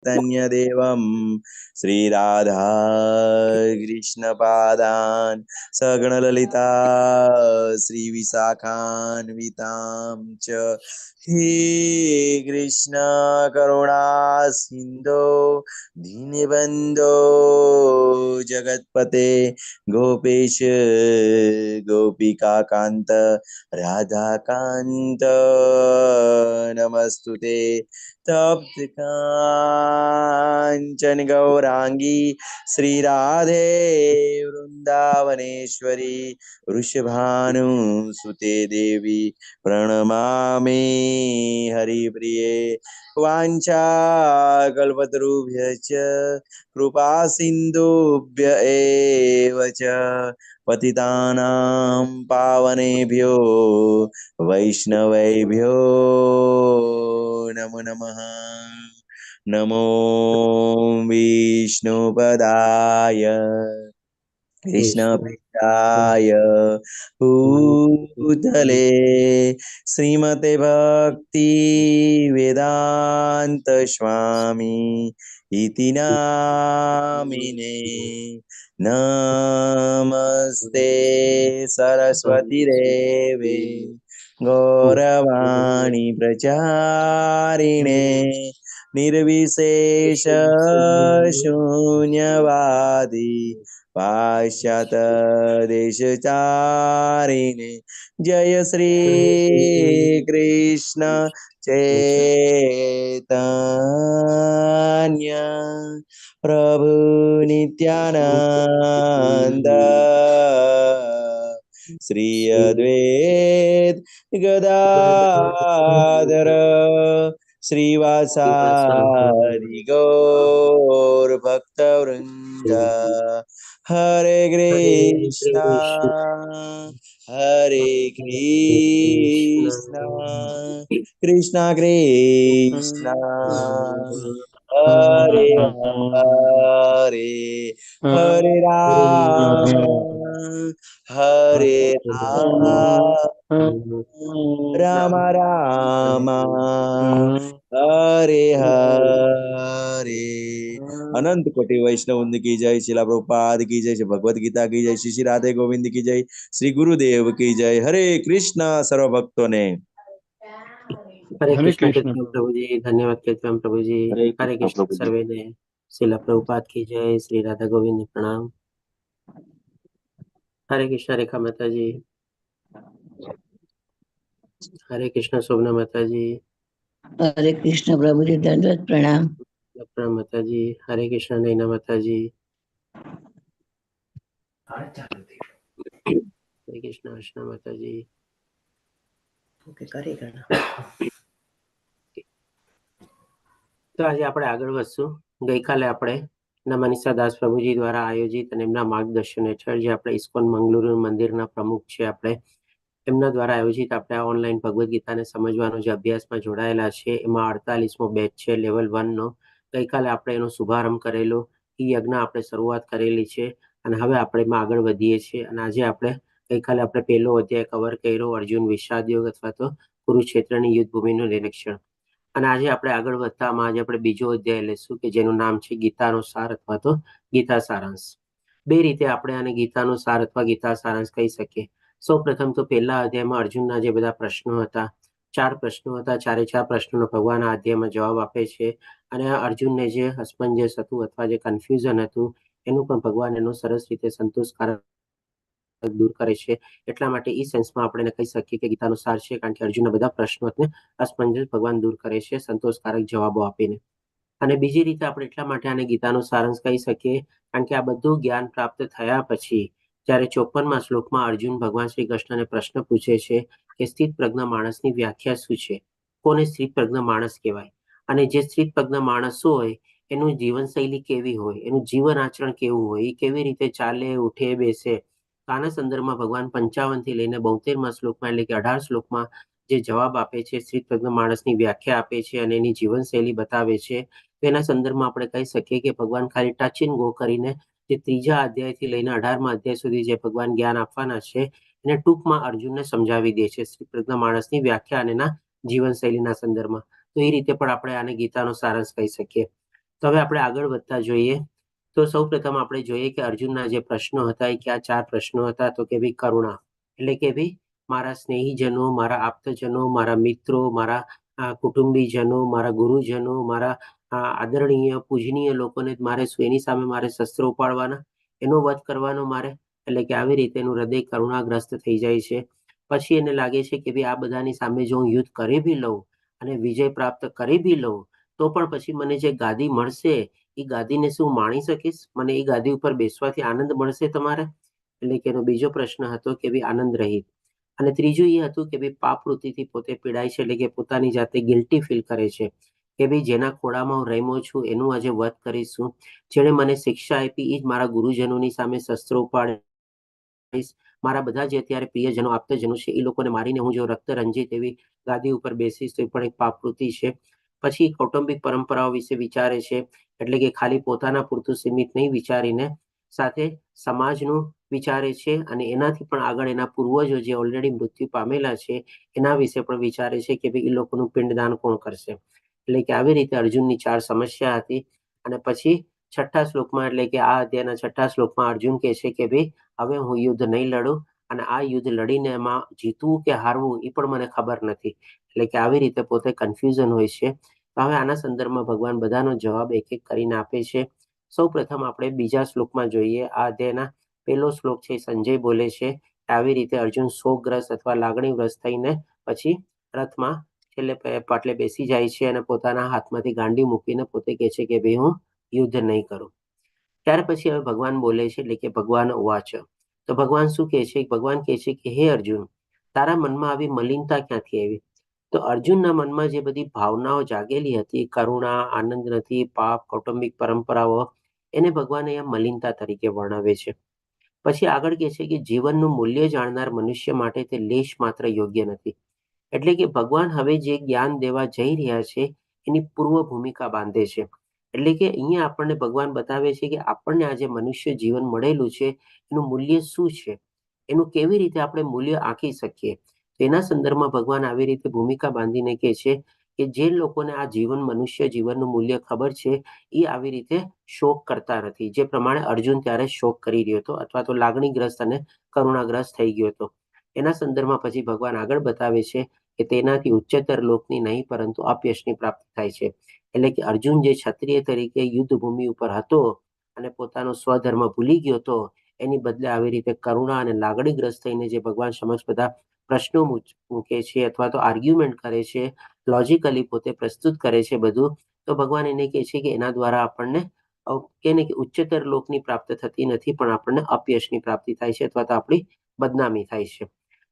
चैतन्यदेवं श्रीराधा कृष्णपादान् सगणललिता श्रीविशाखान्वितां च हे कृष्ण करुणा सिन्धो दीनबन्धो जगत्पते गोपेश गोपिकान्त राधाकान्त नमस्तुते तप्त काञ्चन गौरांगी श्रीराधे वृंदावनेश्वरी वृषभानुसुते देवी प्रणमामि हरिप्रिये वाञ्छाकल्पतरुभ्यश्च कृपा सिन्धुभ्य एव च पतितानां पावनेभ्यो वैष्णवेभ्यो नमो नमः नमो विष्णुपदाय कृष्णपृष्ठाय भूतले श्रीमते भक्ति वेदांत स्वामी इति नामिने नमस्ते सरस्वती देवे गौरवाणी प्रचारिणे निर्विशेष शून्यवादी पाश्चात्यदेशचारिणे जय श्री कृष्ण चैतन्य प्रभु नित्यानंद श्री अद्वैत गदाधर श्रीवासादि गौर भक्तवृंद हरे कृष्णा हरे कृष्णा कृष्णा कृष्णा हरे हरे हरे राम हरे राम राम हरे हरे अनंत कोटि वैष्णव वृंद की जय, शिला प्रभुपाद की जय, श्री भगवत गीता की जय, श्री श्री राधे गोविंद की जय, श्री गुरुदेव की जय। हरे कृष्णा सर्व भक्तों ने। हरे हरे कृष्ण कृष्ण कहते हैं प्रभु जी, धन्यवाद कहते हैं प्रभु जी। हरे कृष्ण प्रभु जी। सर्वे ने। शिला प्रभुपाद की जय, श्री राधा गोविंद प्रणाम। हरे कृष्ण रेखा माता जी। हरे कृष्ण शोभना माता जी। हरे कृष्ण प्रभु जी, दंडवत प्रणाम। प्रणाम माता जी। हरे कृष्ण नैना माता जी। हरे कृष्ण अर्चना माता जी। તો આજે આપણે આગળ વધશું. ગઈકાલે આપણે મનીષા દાસ પ્રભુજી દ્વારા આયોજિત અને એમના માર્ગદર્શન હેઠળ જે આપણે ઇસ્કોન મંગલુરુ મંદિરના પ્રમુખ છે આપણે એમના દ્વારા આયોજિત આપણે આ ઓનલાઈન ભગવદ્ ગીતાને સમજવાનો જે અભ્યાસમાં જોડાયેલા છે એમાં 48મો બેચ છે લેવલ 1નો. ગઈકાલે આપણે એનો શુભારંભ કરેલો, એ યજ્ઞ આપણે શરૂઆત કરેલી છે અને હવે આપણે એમાં આગળ વધીએ છીએ. અને આજે આપણે ગઈકાલે આપણે પહેલો અધ્યાય કવર કર્યો, અર્જુન વિષાદ યોગ અથવા તો કુરુક્ષેત્રની યુદ્ધ ભૂમિનું નિરીક્ષણ. અને આજે આપણે આગળ વધતામાં આજે આપણે બીજો અધ્યાય લેશું કે જેનું નામ છે ગીતાનો સાર અથવા તો ગીતા સારાંશ. બે રીતે આપણે આને ગીતાનો સાર અથવા ગીતા સારાંશ કહી શકીએ. સૌ પ્રથમ તો પહેલા અધ્યાયમાં અર્જુનના જે બધા પ્રશ્નો હતા, 4 પ્રશ્નો હતા, 4 પ્રશ્નોનો ભગવાન આ અધ્યાયમાં જવાબ આપે છે. અને અર્જુનને જે અસમંજસ હતું અથવા જે કન્ફ્યુઝન હતું એનું પણ ભગવાન એનું સરસ રીતે સંતોષકારક દૂર કરે છે. એટલા માટે એ સેન્સમાં આપણે કહી શકીએ કે ગીતાનો સાર છે, કારણ કે અર્જુનના બધા પ્રશ્નોને અસમંજસ ભગવાન દૂર કરે છે સંતોષકારક જવાબો આપીને. અને બીજી રીતે આપણે એટલા માટે આને ગીતાનો સારાંશ કહી શકીએ કારણ કે આ બધું જ્ઞાન પ્રાપ્ત થયા પછી જ્યારે 54મા શ્લોકમાં અર્જુન ભગવાન શ્રી કૃષ્ણને પ્રશ્ન પૂછે છે કે સ્થિત પ્રજ્ઞ માણસની વ્યાખ્યા શું છે, કોને સ્થિત પ્રજ્ઞ માણસ કહેવાય, અને જે સ્થિત પ્રજ્ઞ માણસ હોય એનું જીવનશૈલી કેવી હોય, એનું જીવન આચરણ કેવું હોય, એ કેવી રીતે ચાલે, ઉઠે, બેસે. આના સંદર્ભમાં ભગવાન 55 થી લઈને 72મા શ્લોકમાં એટલે કે 18 શ્લોકમાં જે જવાબ આપે છે, સ્થિત પ્રજ્ઞ માણસની વ્યાખ્યા આપે છે અને એની જીવનશૈલી બતાવે છે. તેના સંદર્ભમાં આપણે કહી શકીએ કે ભગવાન ખાલી ટચ એન્ડ ગો કરીને જે 3જા અધ્યાયથી લઈને 18મા અધ્યાય સુધી જે ભગવાન જ્ઞાન આપવાના છે એને ટૂંકમાં અર્જુનને સમજાવી દે છે સ્થિત પ્રજ્ઞ માણસની વ્યાખ્યા અને એના જીવનશૈલીના સંદર્ભમાં. તો એ રીતે પણ આપણે આને ગીતાનો સારાંશ કહી શકીએ. તો હવે આપણે આગળ વધતા જોઈએ. તો સૌ પ્રથમ આપણે જોઈએ કે અર્જુનના જે પ્રશ્નો હતા એ કયા 4 પ્રશ્નો હતા. તો કે ભાઈ કરુણા એટલે કે ભાઈ મારા સ્નેહીજનો, મારા આપ્તજનો, મારા મિત્રો, મારા કુટુંબીજનો, મારા ગુરુજનો, મારા આદરણીય પૂજનીય લોકોને મારે એની સામે મારે શસ્ત્રો ઉપાડવાના, એનો વધ કરવાનો મારે. એટલે કે આવી રીતે એનું હૃદય કરુણાગ્રસ્ત થઈ જાય છે. પછી એને લાગે છે કે ભાઈ આ બધાની સામે જો હું યુદ્ધ કરી બી લઉં અને વિજય પ્રાપ્ત કરી બી લઉં તો પણ પછી મને જે ગાદી મળશે એ ગાદીને શું માણી શકીશ? મને એ ગાદી ઉપર બેસવાથી આનંદ મળશે તમારે? એટલે કે એનો બીજો પ્રશ્ન હતો કે ભાઈ આનંદ રહિત. અને ત્રીજું એ હતું કે ભાઈ પાપ વૃત્તિથી પોતે પીડાય છે, એટલે કે પોતાની જાતે ગિલ્ટી ફીલ કરે છે કે ભાઈ જેના ખોળામાં હું રમ્યો છું એનું આજે વધ કરીશું. જેણે મને શિક્ષા આપી એ જ મારા ગુરુજનોની સામે શસ્ત્રો ઉપાડીશ. મારા બધા જે અત્યારે પ્રિયજનો આપ્તજનો છે એ લોકોને મારીને હું જો રક્ત રંજિત એવી ગાદી ઉપર બેસીશ તો એ પણ એક પાપવૃત્તિ છે. પછી કૌટુંબિક પરંપરાઓ વિશે વિચારે છે, એટલે કે ખાલી પોતાના પૂરતું સીમિત નહીં વિચારીને સાથે સમાજનું વિચારે છે અને એનાથી પણ આગળ એના પૂર્વજો જે ઓલરેડી મૃત્યુ પામેલા છે એના વિશે પણ વિચારે છે કે ભાઈ એ લોકોનું પિંડદાન કોણ કરશે. એટલે કે આવી રીતે અર્જુનની 4 સમસ્યા હતી. અને પછી 6થા શ્લોકમાં એટલે કે આ અધ્યાયના 6થા શ્લોકમાં અર્જુન કહે છે કે ભાઈ હવે હું યુદ્ધ નહીં લડું અને આ યુદ્ધ લડીને એમાં જીતવું કે હારવું એ પણ મને ખબર નથી. એટલે કે આવી રીતે પોતે કન્ફ્યુઝન હોય છે. તો હવે આના સંદર્ભમાં ભગવાન બધાનો જવાબ એક એક કરીને આપે છે. સૌ પ્રથમ આપણે બીજા શ્લોકમાં જોઈએ. આ અધ્યાયના પહેલો શ્લોક છે સંજય બોલે છે આવી રીતે અર્જુન શોકગ્રસ્ત અથવા લાગણીગ્રસ્ત થઈને પછી રથમાં છેલ્લે પાટલે બેસી જાય છે અને પોતાના હાથમાંથી ગાંડી મૂકીને પોતે કહે છે કે ભાઈ હું યુદ્ધ નહીં કરું. ત્યાર પછી હવે ભગવાન બોલે છે, એટલે કે ભગવાન ઉવાચ. તો ભગવાન શું કહે છે? ભગવાન કહે છે કે હે અર્જુન, તારા મનમાં આવી મલિનતા ક્યાંથી આવી? તો અર્જુનના મનમાં જે બધી ભાવનાઓ જાગેલી હતી, કરુણા, આનંદ નથી, પાપ, કૌટુંબિક પરંપરાઓ, એને ભગવાન અહીંયા મલિનતા તરીકે વર્ણવે છે. પછી આગળ કહે છે કે જીવનનું મૂલ્ય જાણનાર મનુષ્ય માટે તે લેશ માત્ર યોગ્ય નથી. એટલે કે ભગવાન હવે જે જ્ઞાન દેવા જઈ રહ્યા છે એની પૂર્વ ભૂમિકા બાંધે છે. એટલે કે અહીંયા આપણને ભગવાન બતાવે છે કે આપણને આજે મનુષ્ય જીવન મળેલું છે એનું મૂલ્ય શું છે, એનું કેવી રીતે આપણે મૂલ્ય આંકી શકીએ. તેના સંદર્ભમાં ભગવાન આવી રીતે ભૂમિકા બાંધીને કહે છે કે જે લોકોને આ જીવન મનુષ્ય જીવનનું મૂલ્ય ખબર છે એ આવી રીતે શોક કરતા નથી, જે પ્રમાણે અર્જુન ત્યારે શોક કરી રહ્યો હતો અથવા તો લાગણીગ્રસ્ત અને કરુણાગ્રસ્ત થઈ ગયો હતો. એના સંદર્ભમાં પછી ભગવાન આગળ બતાવે છે કે તેનાથી ઉચ્ચતર લોકની નહીં પરંતુ અપયશની પ્રાપ્તિ થાય છે. એટલે કે અર્જુન જે ક્ષત્રિય તરીકે યુદ્ધ ભૂમિ ઉપર હતો અને પોતાનો સ્વધર્મ ભૂલી ગયો હતો, એની બદલે આવી રીતે કરુણા અને લાગણીગ્રસ્ત થઈને જે ભગવાન સમક્ષ બધા પ્રશ્નો મૂકે છે અથવા તો આર્ગ્યુમેન્ટ કરે છે, લોજિકલી પોતે પ્રસ્તુત કરે છે બધું, તો ભગવાન એને કહે છે કે એના દ્વારા આપણને કે ઉચ્ચતર લોકની પ્રાપ્ત થતી નથી પણ આપણને અપયશની પ્રાપ્તિ થાય છે અથવા તો આપણી બદનામી થાય છે.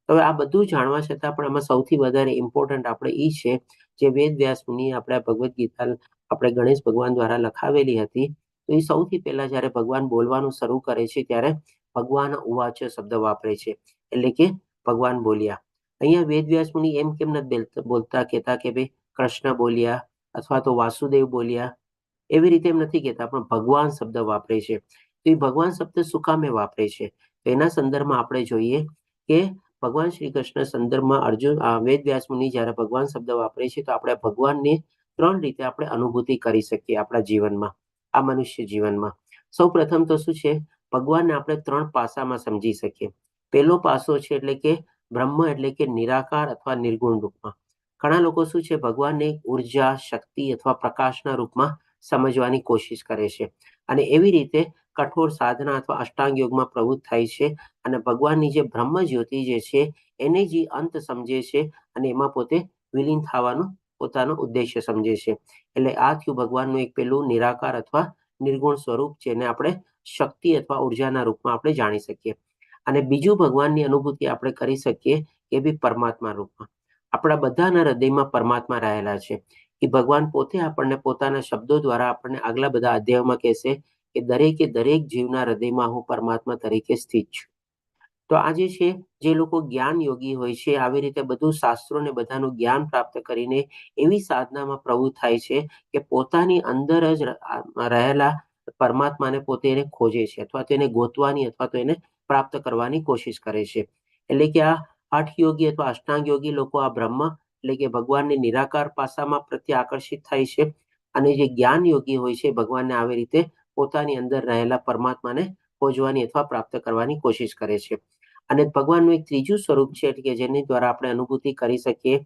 હવે આ બધું જાણવા છતાં પણ આમાં સૌથી વધારે ઇમ્પોર્ટન્ટ આપણે એ છે જે વેદ વ્યાસ મુનિએ આપણે ભગવદ્ ગીતા આપણે ગણેશ ભગવાન દ્વારા લખાવેલી હતી. તો એ સૌથી પહેલા જ્યારે ભગવાન બોલવાનું શરૂ કરે છે ત્યારે ભગવાન ઉવાચ શબ્દ વાપરે છે, એટલે કે ભગવાન બોલ્યા. અહીંયા વેદ વ્યાસ મુનિ એમ કેમ નથી બોલતા કહેતા કે ભાઈ કૃષ્ણ બોલ્યા અથવા તો વાસુદેવ બોલ્યા, એવી રીતે એમ નથી કહેતા, પણ ભગવાન શબ્દ વાપરે છે. તો એ ભગવાન શબ્દ શું કામે વાપરે છે? તો એના સંદર્ભમાં આપણે જોઈએ કે ભગવાન શ્રી કૃષ્ણ સંદર્ભમાં અર્જુન વેદ વ્યાસ મુનિ જ્યારે ભગવાન શબ્દ વાપરે છે તો આપણે ભગવાનને 3 રીતે આપણે અનુભૂતિ કરી શકીએ આપણા જીવનમાં, આ મનુષ્ય જીવનમાં. સૌ પ્રથમ તો શું છે, ભગવાનને આપણે 3 પાસામાં સમજી શકીએ. પહેલો પાસો છે એટલે કે બ્રહ્મ એટલે કે નિરાકાર અથવા નિર્ગુણ રૂપમાં. ઘણા લોકો શું છે, ભગવાનને ઉર્જા, શક્તિ અથવા પ્રકાશના રૂપમાં સમજવાની કોશિશ કરે છે અને એવી રીતે કઠોર સાધના અથવા અષ્ટાંગ યોગમાં પ્રવૃત્ત થાય છે અને ભગવાનની જે બ્રહ્મ જ્યોતિ જે છે એને જે અંત સમજે છે અને એમાં પોતે વિલીન થવાનો પોતાનો ઉદ્દેશ્ય સમજે છે. એટલે આ થયું ભગવાનનું એક પેલું નિરાકાર અથવા નિર્ગુણ સ્વરૂપ, જેને આપણે શક્તિ અથવા ઉર્જાના રૂપમાં આપણે જાણી શકીએ. અને બીજું ભગવાનની અનુભૂતિ આપણે કરી શકીએ કે બી પરમાત્મા રૂપમાં. આપણા બધાના હૃદયમાં પરમાત્મા રહેલા છે. એ ભગવાન પોતે આપણને પોતાના શબ્દો દ્વારા આપણને આગલા બધા અધ્યાયોમાં કહેશે કે દરેકે દરેક જીવના હૃદયમાં હું પરમાત્મા તરીકે સ્થિત છું. તો આ જે છે, જે લોકો જ્ઞાન યોગી હોય છે આવી રીતે બધું શાસ્ત્રોને બધાનું જ્ઞાન પ્રાપ્ત કરીને એવી સાધનામાં પ્રવૃત્ત થાય છે કે પોતાની અંદર જ રહેલા પરમાત્માને પોતે એને ખોજે છે અથવા તો એને ગોતવાની અથવા તો એને પ્રાપ્ત કરવાની કોશિશ કરે છે. એટલે કે આ હઠ યોગી અથવા અષ્ટાંગ યોગી લોકો આ બ્રહ્મ એટલે કે ભગવાનની નિરાકાર પાસામાં પ્રત્યે આકર્ષિત થાય છે અને જે જ્ઞાન યોગી હોય છે ભગવાનને આવી રીતે પોતાની અંદર રહેલા પરમાત્માને ખોજવાની અથવા પ્રાપ્ત કરવાની કોશિશ કરે છે. અને ભગવાનનું એક ત્રીજું સ્વરૂપ છે કે જેની દ્વારા આપણે અનુભૂતિ કરી શકીએ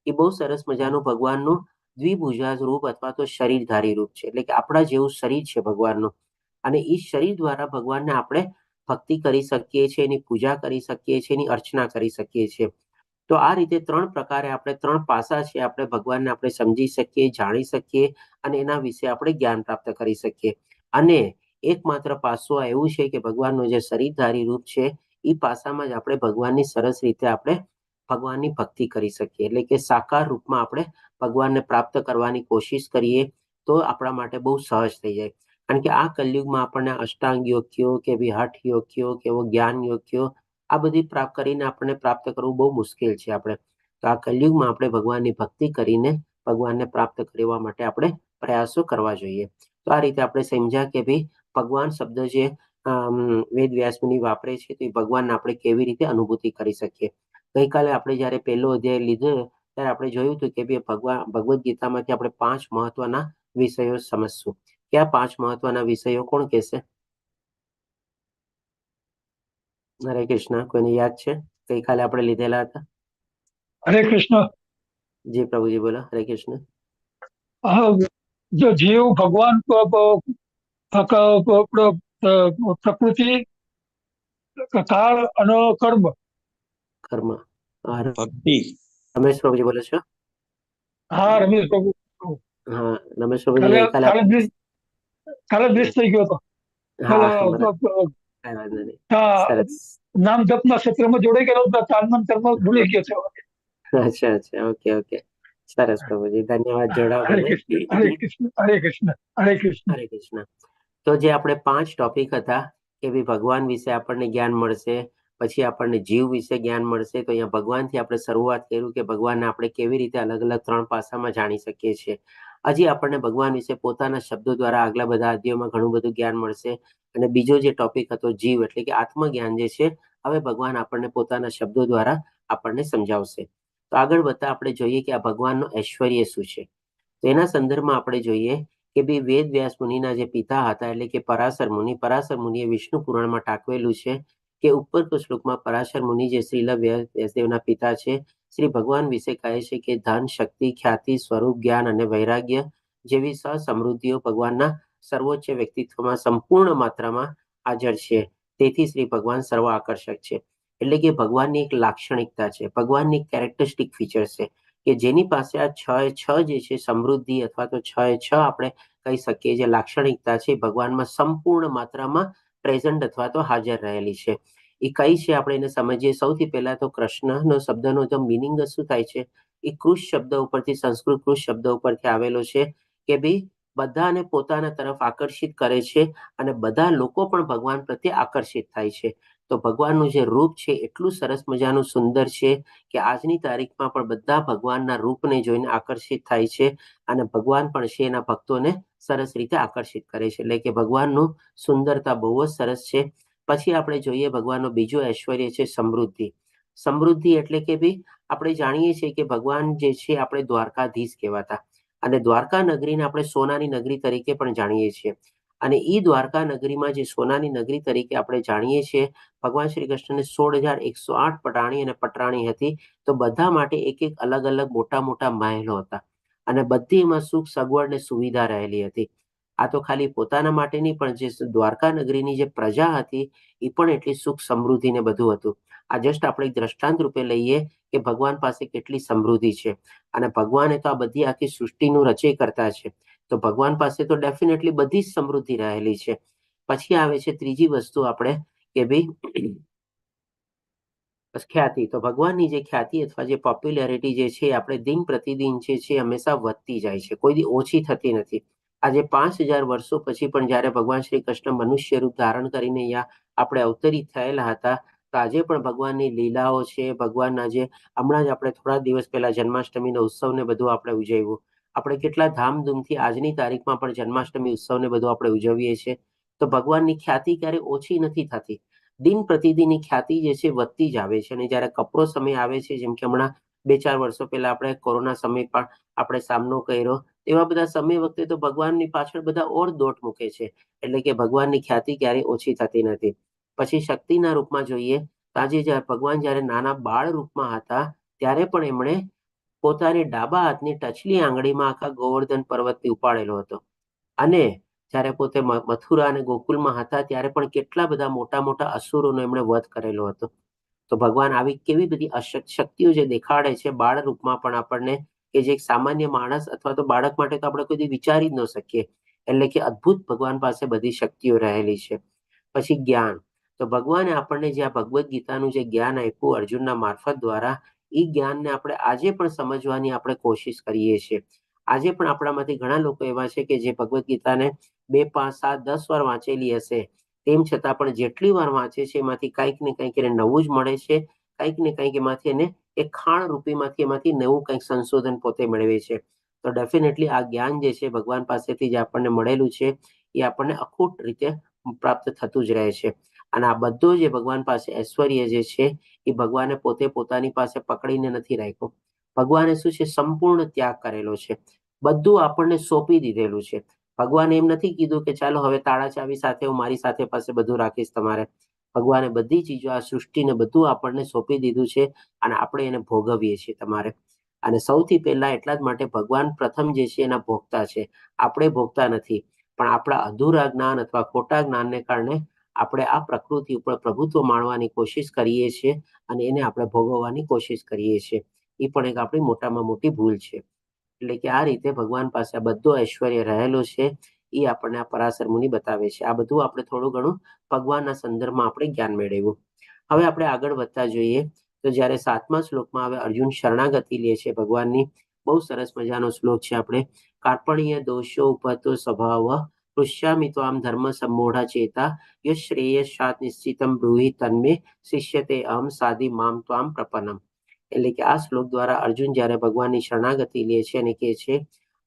એ બહુ સરસ મજાનું ભગવાનનું દ્વિભુજા રૂપ અથવા તો શરીરધારી રૂપ છે. એટલે કે આપણા જેવું શરીર છે ભગવાનનું, અને એ શરીર દ્વારા ભગવાનને આપણે ભક્તિ કરી શકીએ છીએ, એની પૂજા કરી શકીએ છીએ, એની અર્ચના કરી શકીએ છીએ. તો આ રીતે 3 પ્રકારે આપણે 3 પાસા છે આપણે ભગવાનને આપણે સમજી શકીએ, જાણી શકીએ અને એના વિશે આપણે જ્ઞાન પ્રાપ્ત કરી શકીએ. અને એકમાત્ર પાસું આ એવું છે કે ભગવાનનું જે શરીરધારી રૂપ છે એ પાસામાં જ આપણે ભગવાનની સરસ રીતે આપણે ભગવાનની ભક્તિ કરી શકીએ. એટલે કે સાકાર રૂપમાં આપણે ભગવાનને પ્રાપ્ત કરવાની કોશિશ કરીએ તો આપણા માટે બહુ સહજ થઈ જાય. કારણ કે આ કલયુગમાં આપણને અષ્ટાંગ યોગ કયો કે હઠ યોગ કયો કે એવો જ્ઞાન યોગ કયો, આ બધી પ્રાપ્ત કરીને આપણને પ્રાપ્ત કરવું બહુ મુશ્કેલ છે. આપણે તો આ કલયુગમાં આપણે ભગવાનની ભક્તિ કરીને ભગવાનને પ્રાપ્ત કરવા માટે આપણે પ્રયાસો કરવા જોઈએ. તો આ રીતે આપણે સમજ્યા કે ભાઈ ભગવાન શબ્દ જે વેદ વ્યાસ મુનિ વાપરે છે તો એ ભગવાનને આપણે કેવી રીતે અનુભૂતિ કરી શકીએ. ગઈકાલે આપણે જ્યારે પહેલો અધ્યાય લીધો ત્યારે આપણે જોયું હતું કે ભગવદ્ ગીતામાંથી આપણે 5 મહત્વના વિષયો સમજશું. કયા 5 મહત્વના વિષયો કોણ કહેશે? હરે કૃષ્ણ. કોઈને યાદ છે ગઈકાલે આપણે લીધેલા હતા? હરે કૃષ્ણ. જી પ્રભુજી બોલો. હરે કૃષ્ણ. જો જીવ ભગવાન પ્રકૃતિ, કાળ અને કર્મ. કર્મ. ભક્તિ. રમેશ પ્રભુજી બોલે છે? હા, રમેશ પ્રભુ. હા, રમેશ પ્રભુજી ગઈકાલે કાલે મિસ થઈ ગયો હતો. સરસ. નામ જપના ક્ષેત્રમાં જોડાઈ ગયો હતો, કાળમાં કર્મ ભૂલી ગયો છે. અચ્છા, ઓકે. સરસ પ્રભુજી, ધન્યવાદ જોડાવા બદલ. હરે કૃષ્ણ. હરે કૃષ્ણ. હરે કૃષ્ણ. હરે કૃષ્ણ. તો જે આપણે 5 ટોપિક હતા કે ભાઈ ભગવાન વિશે આપણને જ્ઞાન મળશે, પછી આપણને જીવ વિશે જ્ઞાન મળશે. તો અહીંયા ભગવાનથી આપણે શરૂઆત કર્યું કે ભગવાનને આપણે કેવી રીતે અલગ અલગ 3 પાસામાં જાણી શકીએ છીએ. હજી આપણને ભગવાન વિશે પોતાના શબ્દો દ્વારા આગલા બધા અધ્યાયોમાં ઘણું બધું જ્ઞાન મળશે. અને બીજો જે ટોપિક હતો જીવ એટલે કે આત્મજ્ઞાન જે છે, હવે ભગવાન આપણને પોતાના શબ્દો દ્વારા આપણને સમજાવશે. તો આગળ વધતા આપણે જોઈએ કે આ ભગવાનનો ઐશ્વર્ય શું છે. તો એના સંદર્ભમાં આપણે જોઈએ કે ભાઈ વેદ વ્યાસ મુનિના જે પિતા હતા એટલે કે પરાશર મુનિએ વિષ્ણુ પુરાણમાં ટાંકવેલું છે કે ઉપર શ્લોકમાં પરાશર મુનિ જે શ્રીલ વ્યાસદેવના પિતા છે, શ્રી ભગવાન વિશે કહે છે કે ધન, શક્તિ, ખ્યાતિ, સ્વરૂપ, જ્ઞાન અને વૈરાગ્ય જેવી સમૃદ્ધિઓ ભગવાનના સર્વોચ્ચ વ્યક્તિત્વમાં સંપૂર્ણ માત્રામાં હાજર છે. તેથી શ્રી ભગવાન સર્વ આકર્ષક છે. એટલે કે ભગવાનની એક લાક્ષણિકતા છે, ભગવાનની એક કેરેક્ટરિસ્ટિક ફીચર છે કે જેની પાસે આ 6 જે છે સમૃદ્ધિ અથવા તો 6 આપણે કહી શકીએ જે લાક્ષણિકતા છે ભગવાનમાં સંપૂર્ણ માત્રામાં પ્રેઝન્ટ અથવા તો હાજર રહેલી છે. એ કઈ છે આપણે એને સમજીએ. સૌથી પહેલા તો કૃષ્ણનો શબ્દનો જો મિનિંગ શું થાય છે, એ કૃષ શબ્દ ઉપરથી, સંસ્કૃત કૃષ શબ્દ ઉપરથી આવેલો છે કે ભાઈ બધાને પોતાના તરફ આકર્ષિત કરે છે અને બધા લોકો પણ ભગવાન પ્રત્યે આકર્ષિત થાય છે. તો ભગવાનનું જે રૂપ છે એટલું સરસ મજાનું સુંદર છે કે આજની તારીખમાં પણ બધા ભગવાનના રૂપને જોઈને આકર્ષિત થાય છે અને ભગવાન પણ છે એના ભક્તોને સરસ રીતે આકર્ષિત કરે છે. એટલે કે ભગવાનનું સુંદરતા બહુ જ સરસ છે. પછી આપણે જોઈએ ભગવાનનો બીજો ઐશ્વર્ય છે સમૃદ્ધિ એટલે કે ભાઈ આપણે જાણીએ છીએ કે ભગવાન જે છે આપણે દ્વારકાધીશ કહેવાતા, અને દ્વારકા નગરીને આપણે સોનાની નગરી તરીકે પણ જાણીએ છીએ. અને એ દ્વારકા નગરીમાં જે સોનાની નગરી તરીકે આપણે જાણીએ છીએ, ભગવાન શ્રી કૃષ્ણને 16,108 પટાણી અને પટરાણી હતી. તો બધા માટે એક અલગ અલગ મોટા મહેલો હતા અને બધી એમાં સુખ સગવડ ને સુવિધા રહેલી હતી. આ તો ખાલી પોતાના માટે નહીં, પણ જે દ્વારકા નગરીની જે પ્રજા હતી એ પણ એટલી સુખ સમૃદ્ધિ ને બધું હતું. આ જસ્ટ આપણે દ્રષ્ટાંત રૂપે લઈએ કે ભગવાન પાસે કેટલી સમૃદ્ધિ છે. અને ભગવાને તો આ બધી આખી સૃષ્ટિનું રચય કરતા છે, તો ભગવાન પાસે તો ડેફિનેટલી બધી જ સમૃદ્ધિ રહેલી છે. પછી આવે છે ત્રીજી વસ્તુ આપણે કે ભાઈ ખ્યાતિ. તો ભગવાનની જે ખ્યાતિ અથવા જે પોપ્યુલેરિટી જે છે આપણે દિન પ્રતિદિન જે છે હંમેશા વધતી જાય છે, કોઈ દી ઓછી થતી નથી. આજે 5,000 વર્ષો પછી પણ જ્યારે ભગવાન શ્રી કૃષ્ણ મનુષ્ય રૂપ ધારણ કરીને અહીંયા આપણે અવતરિત થયેલા હતા, તો આજે પણ ભગવાનની લીલાઓ છે, ભગવાનના જે હમણાં જ આપણે થોડા દિવસ પહેલા જન્માષ્ટમીનો ઉત્સવને બધું આપણે ઉજવ્યું. આપણે કેટલા ધામધૂમથી આજની તારીખમાં પણ જન્માષ્ટમી ઉત્સવને બધું આપણે ઉજવીએ છીએ. તો ભગવાનની ખ્યાતિ ક્યારે ઓછી નથી થતી. દિન પ્રતિદિનની ખ્યાતિ જે છે વધતી જ આવે છે. અને જ્યારે કપરો સમય આવે છે, જેમ કે હમણાં 2-4 વર્ષો પહેલા આપણે કોરોના સમય પણ આપણે સામનો કર્યો, એવા બધા સમય વખતે તો ભગવાનની પાછળ બધા ઓર દોટ મૂકે છે, એટલે કે ભગવાનની ખ્યાતિ ક્યારેય ઓછી થતી નથી. પછી શક્તિના રૂપમાં જોઈએ તો આજે ભગવાન જ્યારે નાના બાળ રૂપમાં હતા ત્યારે પણ એમણે પોતાની ડાબા હાથની ટચલી આંગળીમાં આખા ગોવર્ધન પર્વતને ઉપાડેલો હતો. અને જ્યારે પોતે મથુરા અને ગોકુલમાં હતા ત્યારે પણ કેટલા બધા મોટા મોટા અસુરોનો એમણે વધ કરેલો હતો. તો ભગવાન આવી કેવી બધી શક્તિઓ જે દેખાડે છે બાળ રૂપમાં પણ આપણને, કે જે એક સામાન્ય માણસ અથવા તો બાળક માટે તો આપણે કોઈ વિચારી જ ન શકીએ. એટલે કે અદ્ભુત ભગવાન પાસે બધી શક્તિઓ રહેલી છે. પછી જ્ઞાન, તો ભગવાને આપણને જે આ ભગવદ્ ગીતાનું જે જ્ઞાન આપ્યું અર્જુનના મારફત દ્વારા, એ જ્ઞાનને આપણે આજે પણ સમજવાની આપણે કોશિશ કરીએ છીએ. આજે પણ આપણામાંથી ઘણા લોકો એવા છે કે જે ભગવદ્ ગીતાને 2, 5, 7, 10 વાર વાંચેલી હશે, તેમ છતાં પણ જેટલી વાર વાંચે છે એમાંથી કંઈક ને કંઈક એને નવું જ મળે છે. કંઈક ને કંઈક એમાંથી એને એક ખાણ રૂપીમાંથી એમાંથી નવું કંઈક સંશોધન પોતે મેળવે છે. તો ડેફિનેટલી આ જ્ઞાન જે છે ભગવાન પાસેથી જે આપણને મળેલું છે એ આપણને અખૂટ રીતે પ્રાપ્ત થતું જ રહે છે. અને આ બધું જે ભગવાન પાસે ઐશ્વર્ય જે છે એ ભગવાને પોતે પોતાની પાસે પકડીને નથી રાખ્યો. ભગવાને શું છે, સંપૂર્ણ ત્યાગ કરેલો છે. બધું આપણને સોંપી દીધેલું છે. ભગવાને એમ નથી કીધું કે ચાલો હવે તાળા ચાવી સાથે હું મારી સાથે પાસે બધું રાખીશ તમારે. ભગવાને બધી ચીજો આ સૃષ્ટિને બધું આપણને સોંપી દીધું છે અને આપણે એને ભોગવીએ છીએ તમારે. અને સૌથી પહેલા એટલા જ માટે ભગવાન પ્રથમ જે છે એના ભોગતા છે, આપણે ભોગતા નથી. પણ આપણા અધૂરા જ્ઞાન અથવા ખોટા જ્ઞાનને કારણે આપણે આ પ્રકૃતિ ઉપર પ્રભુત્વ માણવાની કોશિશ કરીએ છીએ અને એને આપણે ભોગવવાની કોશિશ કરીએ છીએ. એ પણ એક આપણી મોટામાં મોટી ભૂલ છે. એટલે કે આ રીતે ભગવાન પાસે બધો ઐશ્વર્ય રહેલો છે, એ આપણને આ પરાશર મુનિ બતાવે છે. આ બધું આપણે થોડું ઘણું ભગવાનના સંદર્ભમાં આપણે જ્ઞાન મેળવ્યું. હવે આપણે આગળ વધતા જોઈએ તો જ્યારે 7મા શ્લોકમાં હવે અર્જુન શરણાગતિ લે છે ભગવાનની. બહુ સરસ મજાનો શ્લોક છે. આપણે કાર્પણ્ય દોષો ઉપતો સ્વભાવ પૃષ્યામિ ત્વામ ધર્મ સંમોઢા ચેતા ય શ્રેયસાત નિશ્ચિતમ બ્રૂહિ તન્મે શિષ્યતે અહમ સાધિ મામ ત્વામ પ્રપન્નમ. એટલે કે આ શ્લોક દ્વારા અર્જુન જ્યારે ભગવાનની શરણાગતિ લે છે અને કહે છે,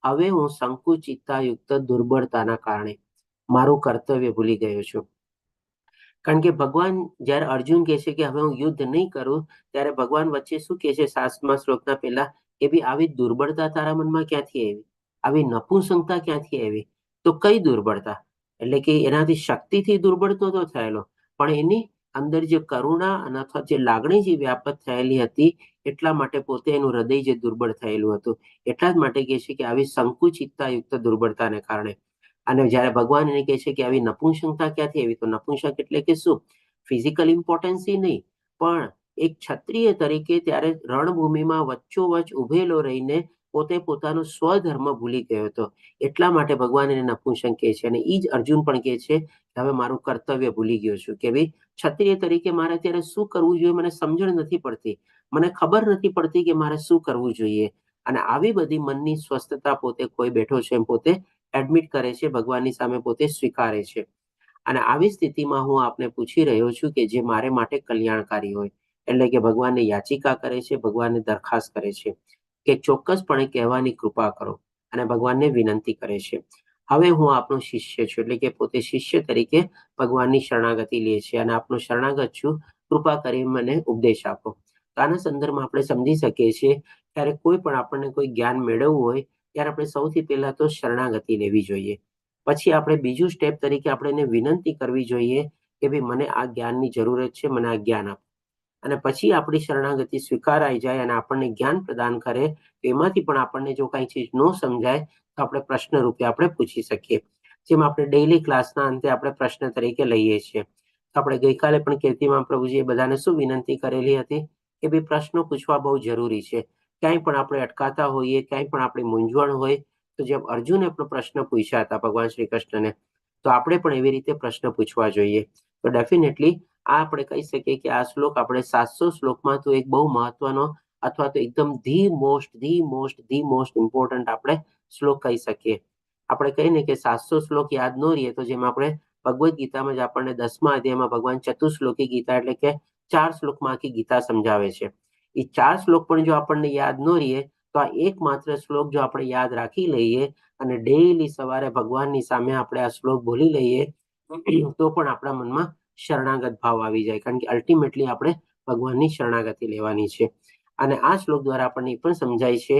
હવે હું સંકુચિતતાયુક્ત દુર્બળતાના કારણે મારું કર્તવ્ય ભૂલી ગયો છું. કારણ કે ભગવાન જ્યારે અર્જુન કહે છે કે હવે હું યુદ્ધ નહીં કરું, ત્યારે ભગવાન વચ્ચે શું કહે છે 7મા શ્લોકના પહેલા, કે ભાઈ આવી દુર્બળતા તારા મનમાં ક્યાંથી આવી, આવી નપુંસકતા ક્યાંથી આવી? તો કઈ દુર્બળતા? એટલે કે એનાથી શક્તિથી દુર્બળ તો થયેલો, પણ એની અંદર જે કરુણા અને અથવા જે લાગણી જે વ્યાપક થયેલી હતી, એટલા માટે પોતે એનું હૃદય જે દુર્બળ થયેલું હતું. એટલા જ માટે કહે છે કે આવી સંકુચિતતા યુક્ત દુર્બળતાને કારણે. અને જ્યારે ભગવાન એને કહે છે કે આવી નપુંસકતા ક્યાંથી આવી, તો નપુંસક એટલે કે શું? ફિઝિકલ ઇમ્પોર્ટન્સ નહીં, પણ એક ક્ષત્રિય તરીકે ત્યારે રણભૂમિમાં વચ્ચોવચ ઉભેલો રહીને પોતે પોતાનો સ્વધર્મ ભૂલી ગયો હતો. એટલા માટે ભગવાન એને નપુંસક કહે છે. અને એ જ અર્જુન પણ કહે છે કે હવે મારું કર્તવ્ય ભૂલી ગયો છું, કે ભાઈ ક્ષત્રિય તરીકે મારે ત્યારે શું કરવું જોઈએ મને સમજણ નથી પડતી, મને ખબર નથી પડતી કે મારે શું કરવું જોઈએ. અને આવી બધી મનની સ્વસ્થતા પોતે કોઈ બેઠો છે એમ પોતે એડમિટ કરે છે, ભગવાનની સામે પોતે સ્વીકારે છે. અને આવી સ્થિતિમાં હું આપને પૂછી રહ્યો છું કે જે મારે માટે કલ્યાણકારી હોય, એટલે કે ભગવાનને યાચિકા કરે છે, ભગવાનને દરખાસ્ત કરે છે કે ચોક્કસપણે કહેવાની કૃપા કરો, અને ભગવાનને વિનંતી કરે છે, હવે હું આપનો શિષ્ય છું. એટલે કે પોતે શિષ્ય તરીકે ભગવાનની શરણાગતિ લે છે અને આપનો શરણાગત છું, કૃપા કરી મને ઉપદેશ આપો. તો આના સંદર્ભમાં આપણે સમજી શકીએ છીએ ત્યારે કોઈ પણ આપણને કોઈ જ્ઞાન મેળવવું હોય ત્યારે આપણે સૌથી પહેલા તો શરણાગતિ લેવી જોઈએ. પછી આપણે બીજું સ્ટેપ તરીકે આપણે એને વિનંતી કરવી જોઈએ કે ભાઈ મને આ જ્ઞાનની જરૂરત છે, મને આ જ્ઞાન આપો. અને પછી આપણી શરણાગતિ સ્વીકારાઈ જાય અને આપણને જ્ઞાન પ્રદાન કરે, એમાંથી પણ આપણને જો કઈ ચીજ ન સમજાય તો આપણે પ્રશ્ન રૂપે આપણે પૂછી શકીએ. જેમ આપણે ડેઇલી ક્લાસના અંતે આપણે પ્રશ્ન તરીકે લઈએ છીએ. આપણે ગઈકાલે પણ કીર્તિમાં પ્રભુજીએ બધાને શું વિનંતી કરેલી હતી કે ભાઈ પ્રશ્નો પૂછવા બહુ જરૂરી છે. ક્યાંય પણ આપણે અટકાતા હોઈએ, ક્યાંય પણ આપણી મૂંઝવણ હોય, તો જેમ અર્જુને પણ પ્રશ્ન પૂછ્યા હતા ભગવાન શ્રી કૃષ્ણને, તો આપણે પણ એવી રીતે પ્રશ્ન પૂછવા જોઈએ. તો ડેફિનેટલી આ આપણે કહી શકીએ કે આ શ્લોક આપણે 700 શ્લોકમાં તો એક બહુ મહત્વનો અથવા તો એકદમ ધી મોસ્ટ ઇમ્પોર્ટન્ટ આપણે શ્લોક કહી શકીએ. આપણે કહીને કે 700 શ્લોક યાદ ન રહીએ, તો જેમ આપણે ભગવદ્ ગીતામાં જ આપણને 10મા અધ્યાયમાં ભગવાન ચતુશ્લોકી ગીતા એટલે કે 4 શ્લોકમાં આખી ગીતા સમજાવે છે. એ 4 શ્લોક પણ જો આપણને યાદ ન રહીએ તો આ એકમાત્ર શ્લોક જો આપણે યાદ રાખી લઈએ અને ડેઈલી સવારે ભગવાનની સામે આપણે આ શ્લોક બોલી લઈએ તો પણ આપણા મનમાં શરણાગત ભાવ આવી જાય. કારણ કે અલ્ટિમેટલી આપણે ભગવાનની શરણાગતિ લેવાની છે. અને આ શ્લોક દ્વારા આપણને એ પણ સમજાય છે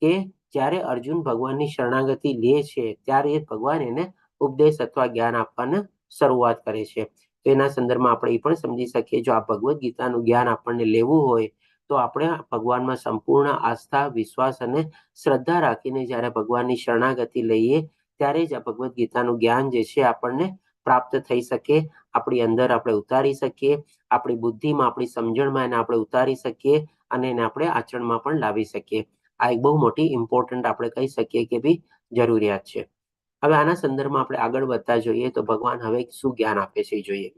કે જ્યારે અર્જુન ભગવાનની શરણાગતિ લે છે ત્યારે ભગવાન એને ઉપદેશ અથવા જ્ઞાન આપવાને શરૂઆત કરે છે. તો એના સંદર્ભમાં આપણે એ પણ સમજી શકીએ, જો આ ભગવદ્ ગીતાનું જ્ઞાન આપણને લેવું હોય તો આપણે ભગવાનમાં સંપૂર્ણ આસ્થા, વિશ્વાસ અને શ્રદ્ધા રાખીને જ્યારે ભગવાનની શરણાગતિ લઈએ ત્યારે જ આ ભગવદ્ ગીતાનું જ્ઞાન જે છે આપણને પ્રાપ્ત થઈ શકે, આપણી અંદર આપણે ઉતારી શકીએ, આપણી બુદ્ધિમાં, આપણી સમજણમાં એને આપણે ઉતારી શકીએ અને એને આપણે આચરણમાં પણ લાવી શકીએ. આ એક બહુ મોટી ઇમ્પોર્ટન્ટ આપણે કહી શકીએ કે બી જરૂરિયાત છે. હવે આના સંદર્ભમાં આપણે આગળ વધતા જોઈએ તો ભગવાન હવે શું જ્ઞાન આપે છે એ જોઈએ.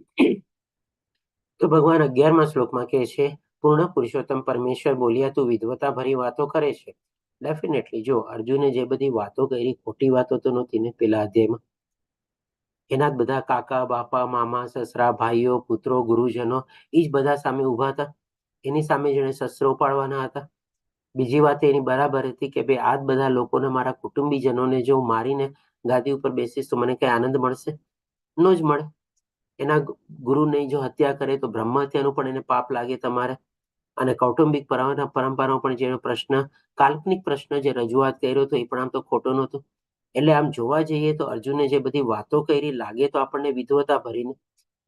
તો ભગવાન 11મા શ્લોકમાં કહે છે, પૂર્ણ પુરુષોત્તમ પરમેશ્વર બોલ્યા, તું વિદ્વતા ભરી વાતો કરે છે. ડેફિનેટલી જો અર્જુને જે બધી વાતો કરી, ખોટી વાતો તો નહોતી ને પેલા અધ્યાયમાં. એના જ બધા કાકા, બાપા, મામા, સસરા, ભાઈઓ, પુત્રો, ગુરુજનો એ જ બધા સામે ઉભા હતા. એની સામે જેને શસ્ત્રો ઉપાડવાના હતા. બીજી વાત એની બરાબર હતી કે ભાઈ આ જ બધા લોકોને, મારા કુટુંબીજનોને જો હું મારીને ગાદી ઉપર બેસીશ તો મને કઈ આનંદ મળશે? ન જ મળે. એના ગુરુની જો હત્યા કરે તો બ્રહ્મ હત્યાનું પણ એને પાપ લાગે તમારે. અને કૌટુંબિક પરંપરાનો પણ જેનો પ્રશ્ન, કાલ્પનિક પ્રશ્ન જે રજૂઆત કર્યો હતો એ પણ આમ તો ખોટો નહોતો. એટલે આમ જોવા જઈએ તો અર્જુને જે બધી વાતો કરી લાગે તો આપણને વિદ્વતા ભરીને.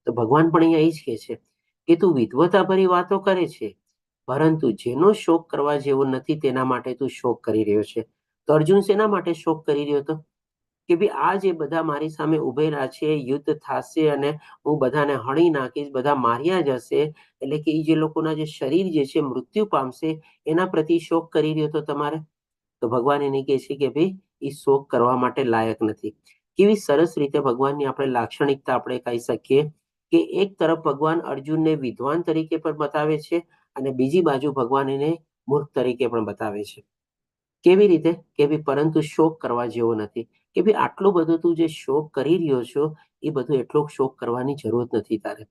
તો ભગવાન પણ અહીંયા એ જ કહે છે કે તું વિદ્વતા ભરી વાતો કરે છે, પરંતુ જેનો શોક કરવા જેવો નથી તેના માટે તું શોક કરી રહ્યો છે. તો અર્જુન શેના માટે શોક કરી રહ્યો હતો? કે ભાઈ આ જે બધા મારી સામે ઉભેલા છે, યુદ્ધ થશે અને હું બધાને હણી નાખીશ, બધા માર્યા જશે, એટલે કે એ જે લોકોના જે શરીર જે છે મૃત્યુ પામશે, એના પ્રતિ શોક કરી રહ્યો હતો તમારે. તો ભગવાન એને કહે છે કે ભાઈ એ શોક કરવા માટે લાયક નથી. કેવી સરસ રીતે ભગવાનની આપણે લાક્ષણિકતા આપણે કહી શકીએ કે એક તરફ ભગવાન અર્જુનને વિદ્વાન તરીકે પણ બતાવે છે અને બીજી બાજુ ભગવાન એને મૂર્ખ તરીકે પણ બતાવે છે. કેવી રીતે? કે ભાઈ પરંતુ શોક કરવા જેવો નથી. કે ભાઈ આટલું બધું તું જે શોક કરી રહ્યો છો એ બધું એટલો શોક કરવાની જરૂર નથી તારે.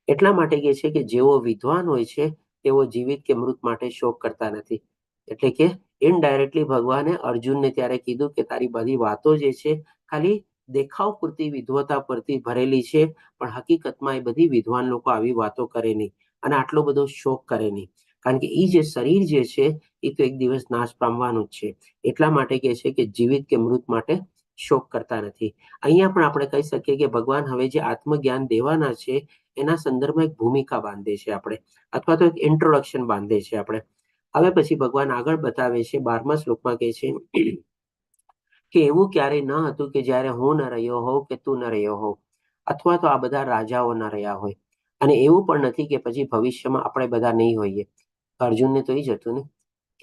એટલા માટે કહે છે કે જેવો વિદ્વાન હોય છે તેવો જીવિત કે મૃત માટે શોક કરતા નથી. એટલે કે ઇનડાયરેક્ટલી ભગવાને અર્જુનને ત્યારે કીધું કે તારી બધી વાતો જે છે ખાલી દેખાવ પૂરતી વિદ્વતા પરથી ભરેલી છે, પણ હકીકતમાં એ બધી વિદ્વાન લોકો આવી વાતો કરે નહીં અને આટલો બધો શોક કરે નહીં. કારણ કે એ જે શરીર જે છે એ તો એક દિવસ નાશ પામવાનું જ છે. એટલા માટે કહે છે કે જીવિત કે મૃત માટે શોક કરતા નથી. અહીંયા પણ આપણે કહી શકીએ કે ભગવાન હવે જે આત્મજ્ઞાન દેવાના છે એના સંદર્ભમાં એક ભૂમિકા બાંધે છે આપણે, અથવા તો એક ઇન્ટ્રોડક્શન બાંધે છે આપણે. હવે પછી ભગવાન આગળ બતાવે છે 12મા શ્લોકમાં કહે છે કે એવું ક્યારેય ન હતું કે જ્યારે હું ન રહ્યો હોઉં કે તું ન રહ્યો હોઉં, અથવા તો આ બધા રાજાઓ ન રહ્યા હોય. અને એવું પણ નથી કે પછી ભવિષ્યમાં આપણે બધા નહીં હોઈએ. અર્જુનને તો એ જ હતું ને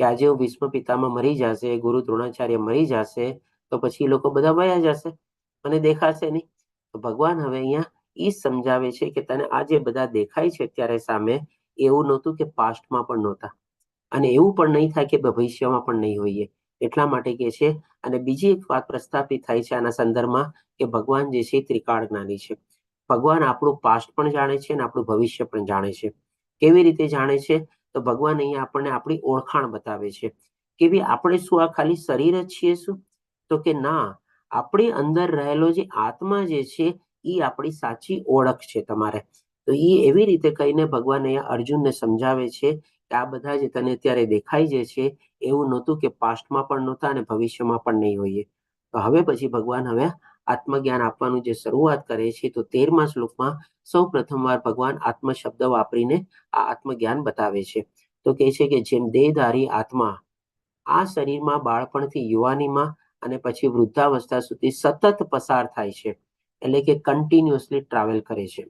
કે આજે હું ભીષ્મ પિતામહ મરી જશે, ગુરુ દ્રોણાચાર્ય મરી જશે, તો પછી એ લોકો બધા વયા જશે અને દેખાશે નહીં. તો ભગવાન હવે અહીંયા એ સમજાવે છે કે તને આ જે બધા દેખાય છે અત્યારે સામે, એવું નહોતું કે પાસ્ટમાં પણ નહોતા, અને એવું પણ નહીં થાય કે ભવિષ્યમાં પણ નહીં હોઈએ. એટલા માટે કે છે. અને બીજી એક વાત પ્રસ્થાપિત થાય છે આના સંદર્ભમાં કે ભગવાન જે છે ત્રિકાળ જ્ઞાની છે. ભગવાન આપણું પાસ્ટ પણ જાણે છે અને આપણું ભવિષ્ય પણ જાણે છે. કેવી રીતે જાણે છે? તો ભગવાન અહીંયા આપણને આપણી ઓળખાણ બતાવે છે કે ભાઈ આપણે શું આ ખાલી શરીર જ છીએ શું? તો કે ના, આપણી અંદર રહેલો જે આત્મા જે છે એ આપણી સાચી ઓળખ છે તમારે. તો એ એવી રીતે કહીને ભગવાન અહીંયા અર્જુનને સમજાવે છે કે આ બધા જે તને અત્યારે દેખાય જે છે એવું નહોતું કે પાસ્ટમાં પણ નહોતા અને ભવિષ્યમાં પણ નહીં હોઈએ. તો હવે પછી ભગવાન હવે આત્મજ્ઞાન આપવાનું જે શરૂઆત કરે છે તો 13મા શ્લોકમાં સૌ પ્રથમવાર ભગવાન આત્મ શબ્દ વાપરીને આ આત્મજ્ઞાન બતાવે છે. તો કહે છે કે જેમ દેહધારી આત્મા આ શરીરમાં બાળપણથી યુવાનીમાં અને પછી વૃદ્ધાવસ્થા સુધી સતત પસાર થાય છે, એટલે કે કન્ટિન્યુઅસલી ટ્રાવેલ કરે છે,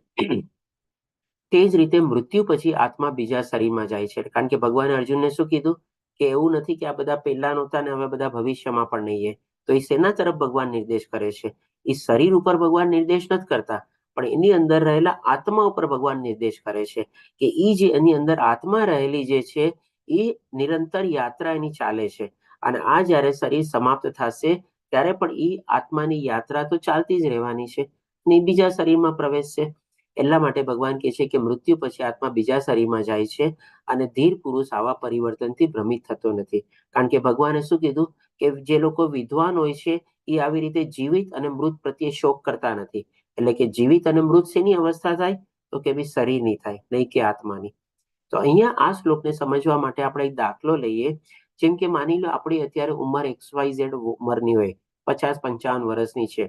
તે જ રીતે મૃત્યુ પછી આત્મા બીજા શરીરમાં જાય છે. કારણ કે ભગવાને અર્જુનને શું કીધું કે એવું નથી કે આ બધા પહેલા નહોતા ને હવે બધા ભવિષ્યમાં પણ નહીં. તો એ શેના તરફ ભગવાન નિર્દેશ કરે છે? એ શરીર ઉપર ભગવાન નિર્દેશ નથી કરતા, પણ એની અંદર રહેલા આત્મા ઉપર ભગવાન નિર્દેશ કરે છે કે એ જે એની અંદર આત્મા રહેલી જે છે એ નિરંતર યાત્રા એની ચાલે છે. અને આ જ્યારે શરીર સમાપ્ત થશે ત્યારે પણ એ આત્માની યાત્રા તો ચાલતી જ રહેવાની છે અને બીજા શરીરમાં પ્રવેશશે. એટલા માટે ભગવાન કહે છે કે મૃત્યુ પછી આત્મા બીજા શરીરમાં જાય છે અને ધીર પુરુષ આવા પરિવર્તનથી ભ્રમિત થતો નથી. કારણ કે ભગવાને શું કીધું કે જે લોકો વિદ્વાન હોય છે એ આવી રીતે જીવિત અને મૃત પ્રત્યે શોક કરતા નથી. એટલે કે જીવિત અને મૃત શેની અવસ્થા થાય? તો કે ભાઈ શરીરની થાય, નહીં કે આત્માની. તો અહીંયા આ શ્લોકને સમજવા માટે આપણે એક દાખલો લઈએ. જેમ કે માની લો આપણી અત્યારે ઉંમર XYZ ઉંમરની હોય, 50-55 વર્ષની છે.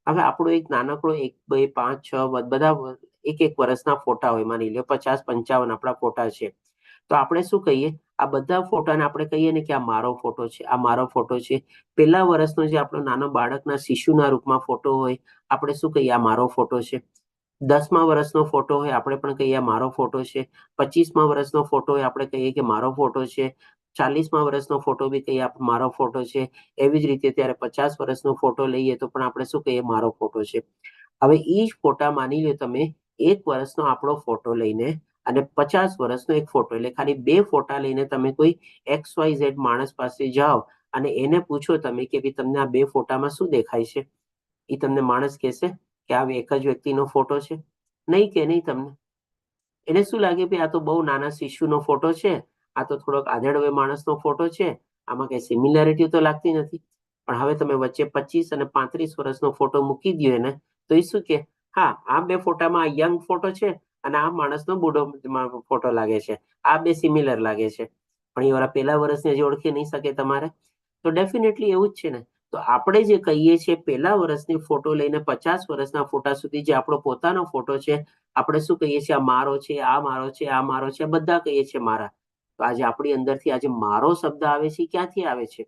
હવે આપણો એક નાનકડો 1, 2, 5, 6 બધા એક વર્ષના ફોટા હોય, માની લો 50-55 આપણા ફોટા છે. તો આપણે શું કહીએ, આ બધા ફોટાને આપણે કહીએ ને કે આ મારો ફોટો છે, આ મારો ફોટો છે. પહેલા વર્ષનો જે આપણો નાનો બાળકના શિશુના રૂપમાં ફોટો હોય, આપણે શું કહીએ, આ મારો ફોટો છે. 10મા વર્ષનો ફોટો હોય, આપણે પણ કહીએ આ મારો ફોટો છે. 25મા વર્ષનો ફોટો હોય, આપણે કહીએ કે મારો ફોટો છે. 40મા વર્ષનો ફોટો બી કહીએ મારો ફોટો છે. એવી જ રીતે ત્યારે 50 વર્ષનો ફોટો લઈએ તો પણ આપણે શું કહીએ, મારો ફોટો છે. હવે એ જ ફોટા માની લો તમે 1 વર્ષનો આપણો ફોટો લઈને અને 50 વર્ષનો એક ફોટો, એટલે ખાલી 2 ફોટા લઈને તમે કોઈ XYZ માણસ પાસે જાઓ અને એને પૂછો તમે કે ભાઈ તમને આ 2 ફોટામાં શું દેખાય છે? એ તમને માણસ કહેશે કે આ એક જ વ્યક્તિનો ફોટો છે? નહીં કે નહીં તમને. એને શું લાગે ભાઈ આ તો બહુ નાના શિશુનો ફોટો છે, આ તો થોડોક આધેડ માણસનો ફોટો છે, આમાં કઈ સિમિલારિટી તો લાગતી નથી. પણ હવે તમે વચ્ચે 25 અને 35 વર્ષનો ફોટો મૂકી દો એને, તો એ શું કે, હા આ 2 ફોટામાં આ યંગ ફોટો છે અને આ માણસનો બુઢો ફોટો લાગે છે, આ 2 સિમિલર લાગે છે. પણ એ વાળા પહેલા વર્ષને જે ઓળખી નહીં શકે તમારે, તો ડેફિનેટલી એવું જ છે ને. તો આપણે જે કહીએ છીએ પહેલા વર્ષની ફોટો લઈને 50 વર્ષના ફોટા સુધી જે આપણો પોતાનો ફોટો છે, આપણે શું કહીએ છીએ, આ મારો છે, આ મારો છે, આ મારો છે, બધા કહીએ છીએ મારા. તો આજે આપણી અંદરથી આજે મારો શબ્દ આવે છે, ક્યાંથી આવે છે?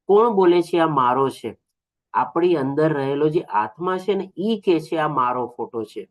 કોણ બોલે છે આ મારો છે? આપણી અંદર રહેલો જે આત્મા છે ને, ઈ કે છે આ મારો ફોટો છે.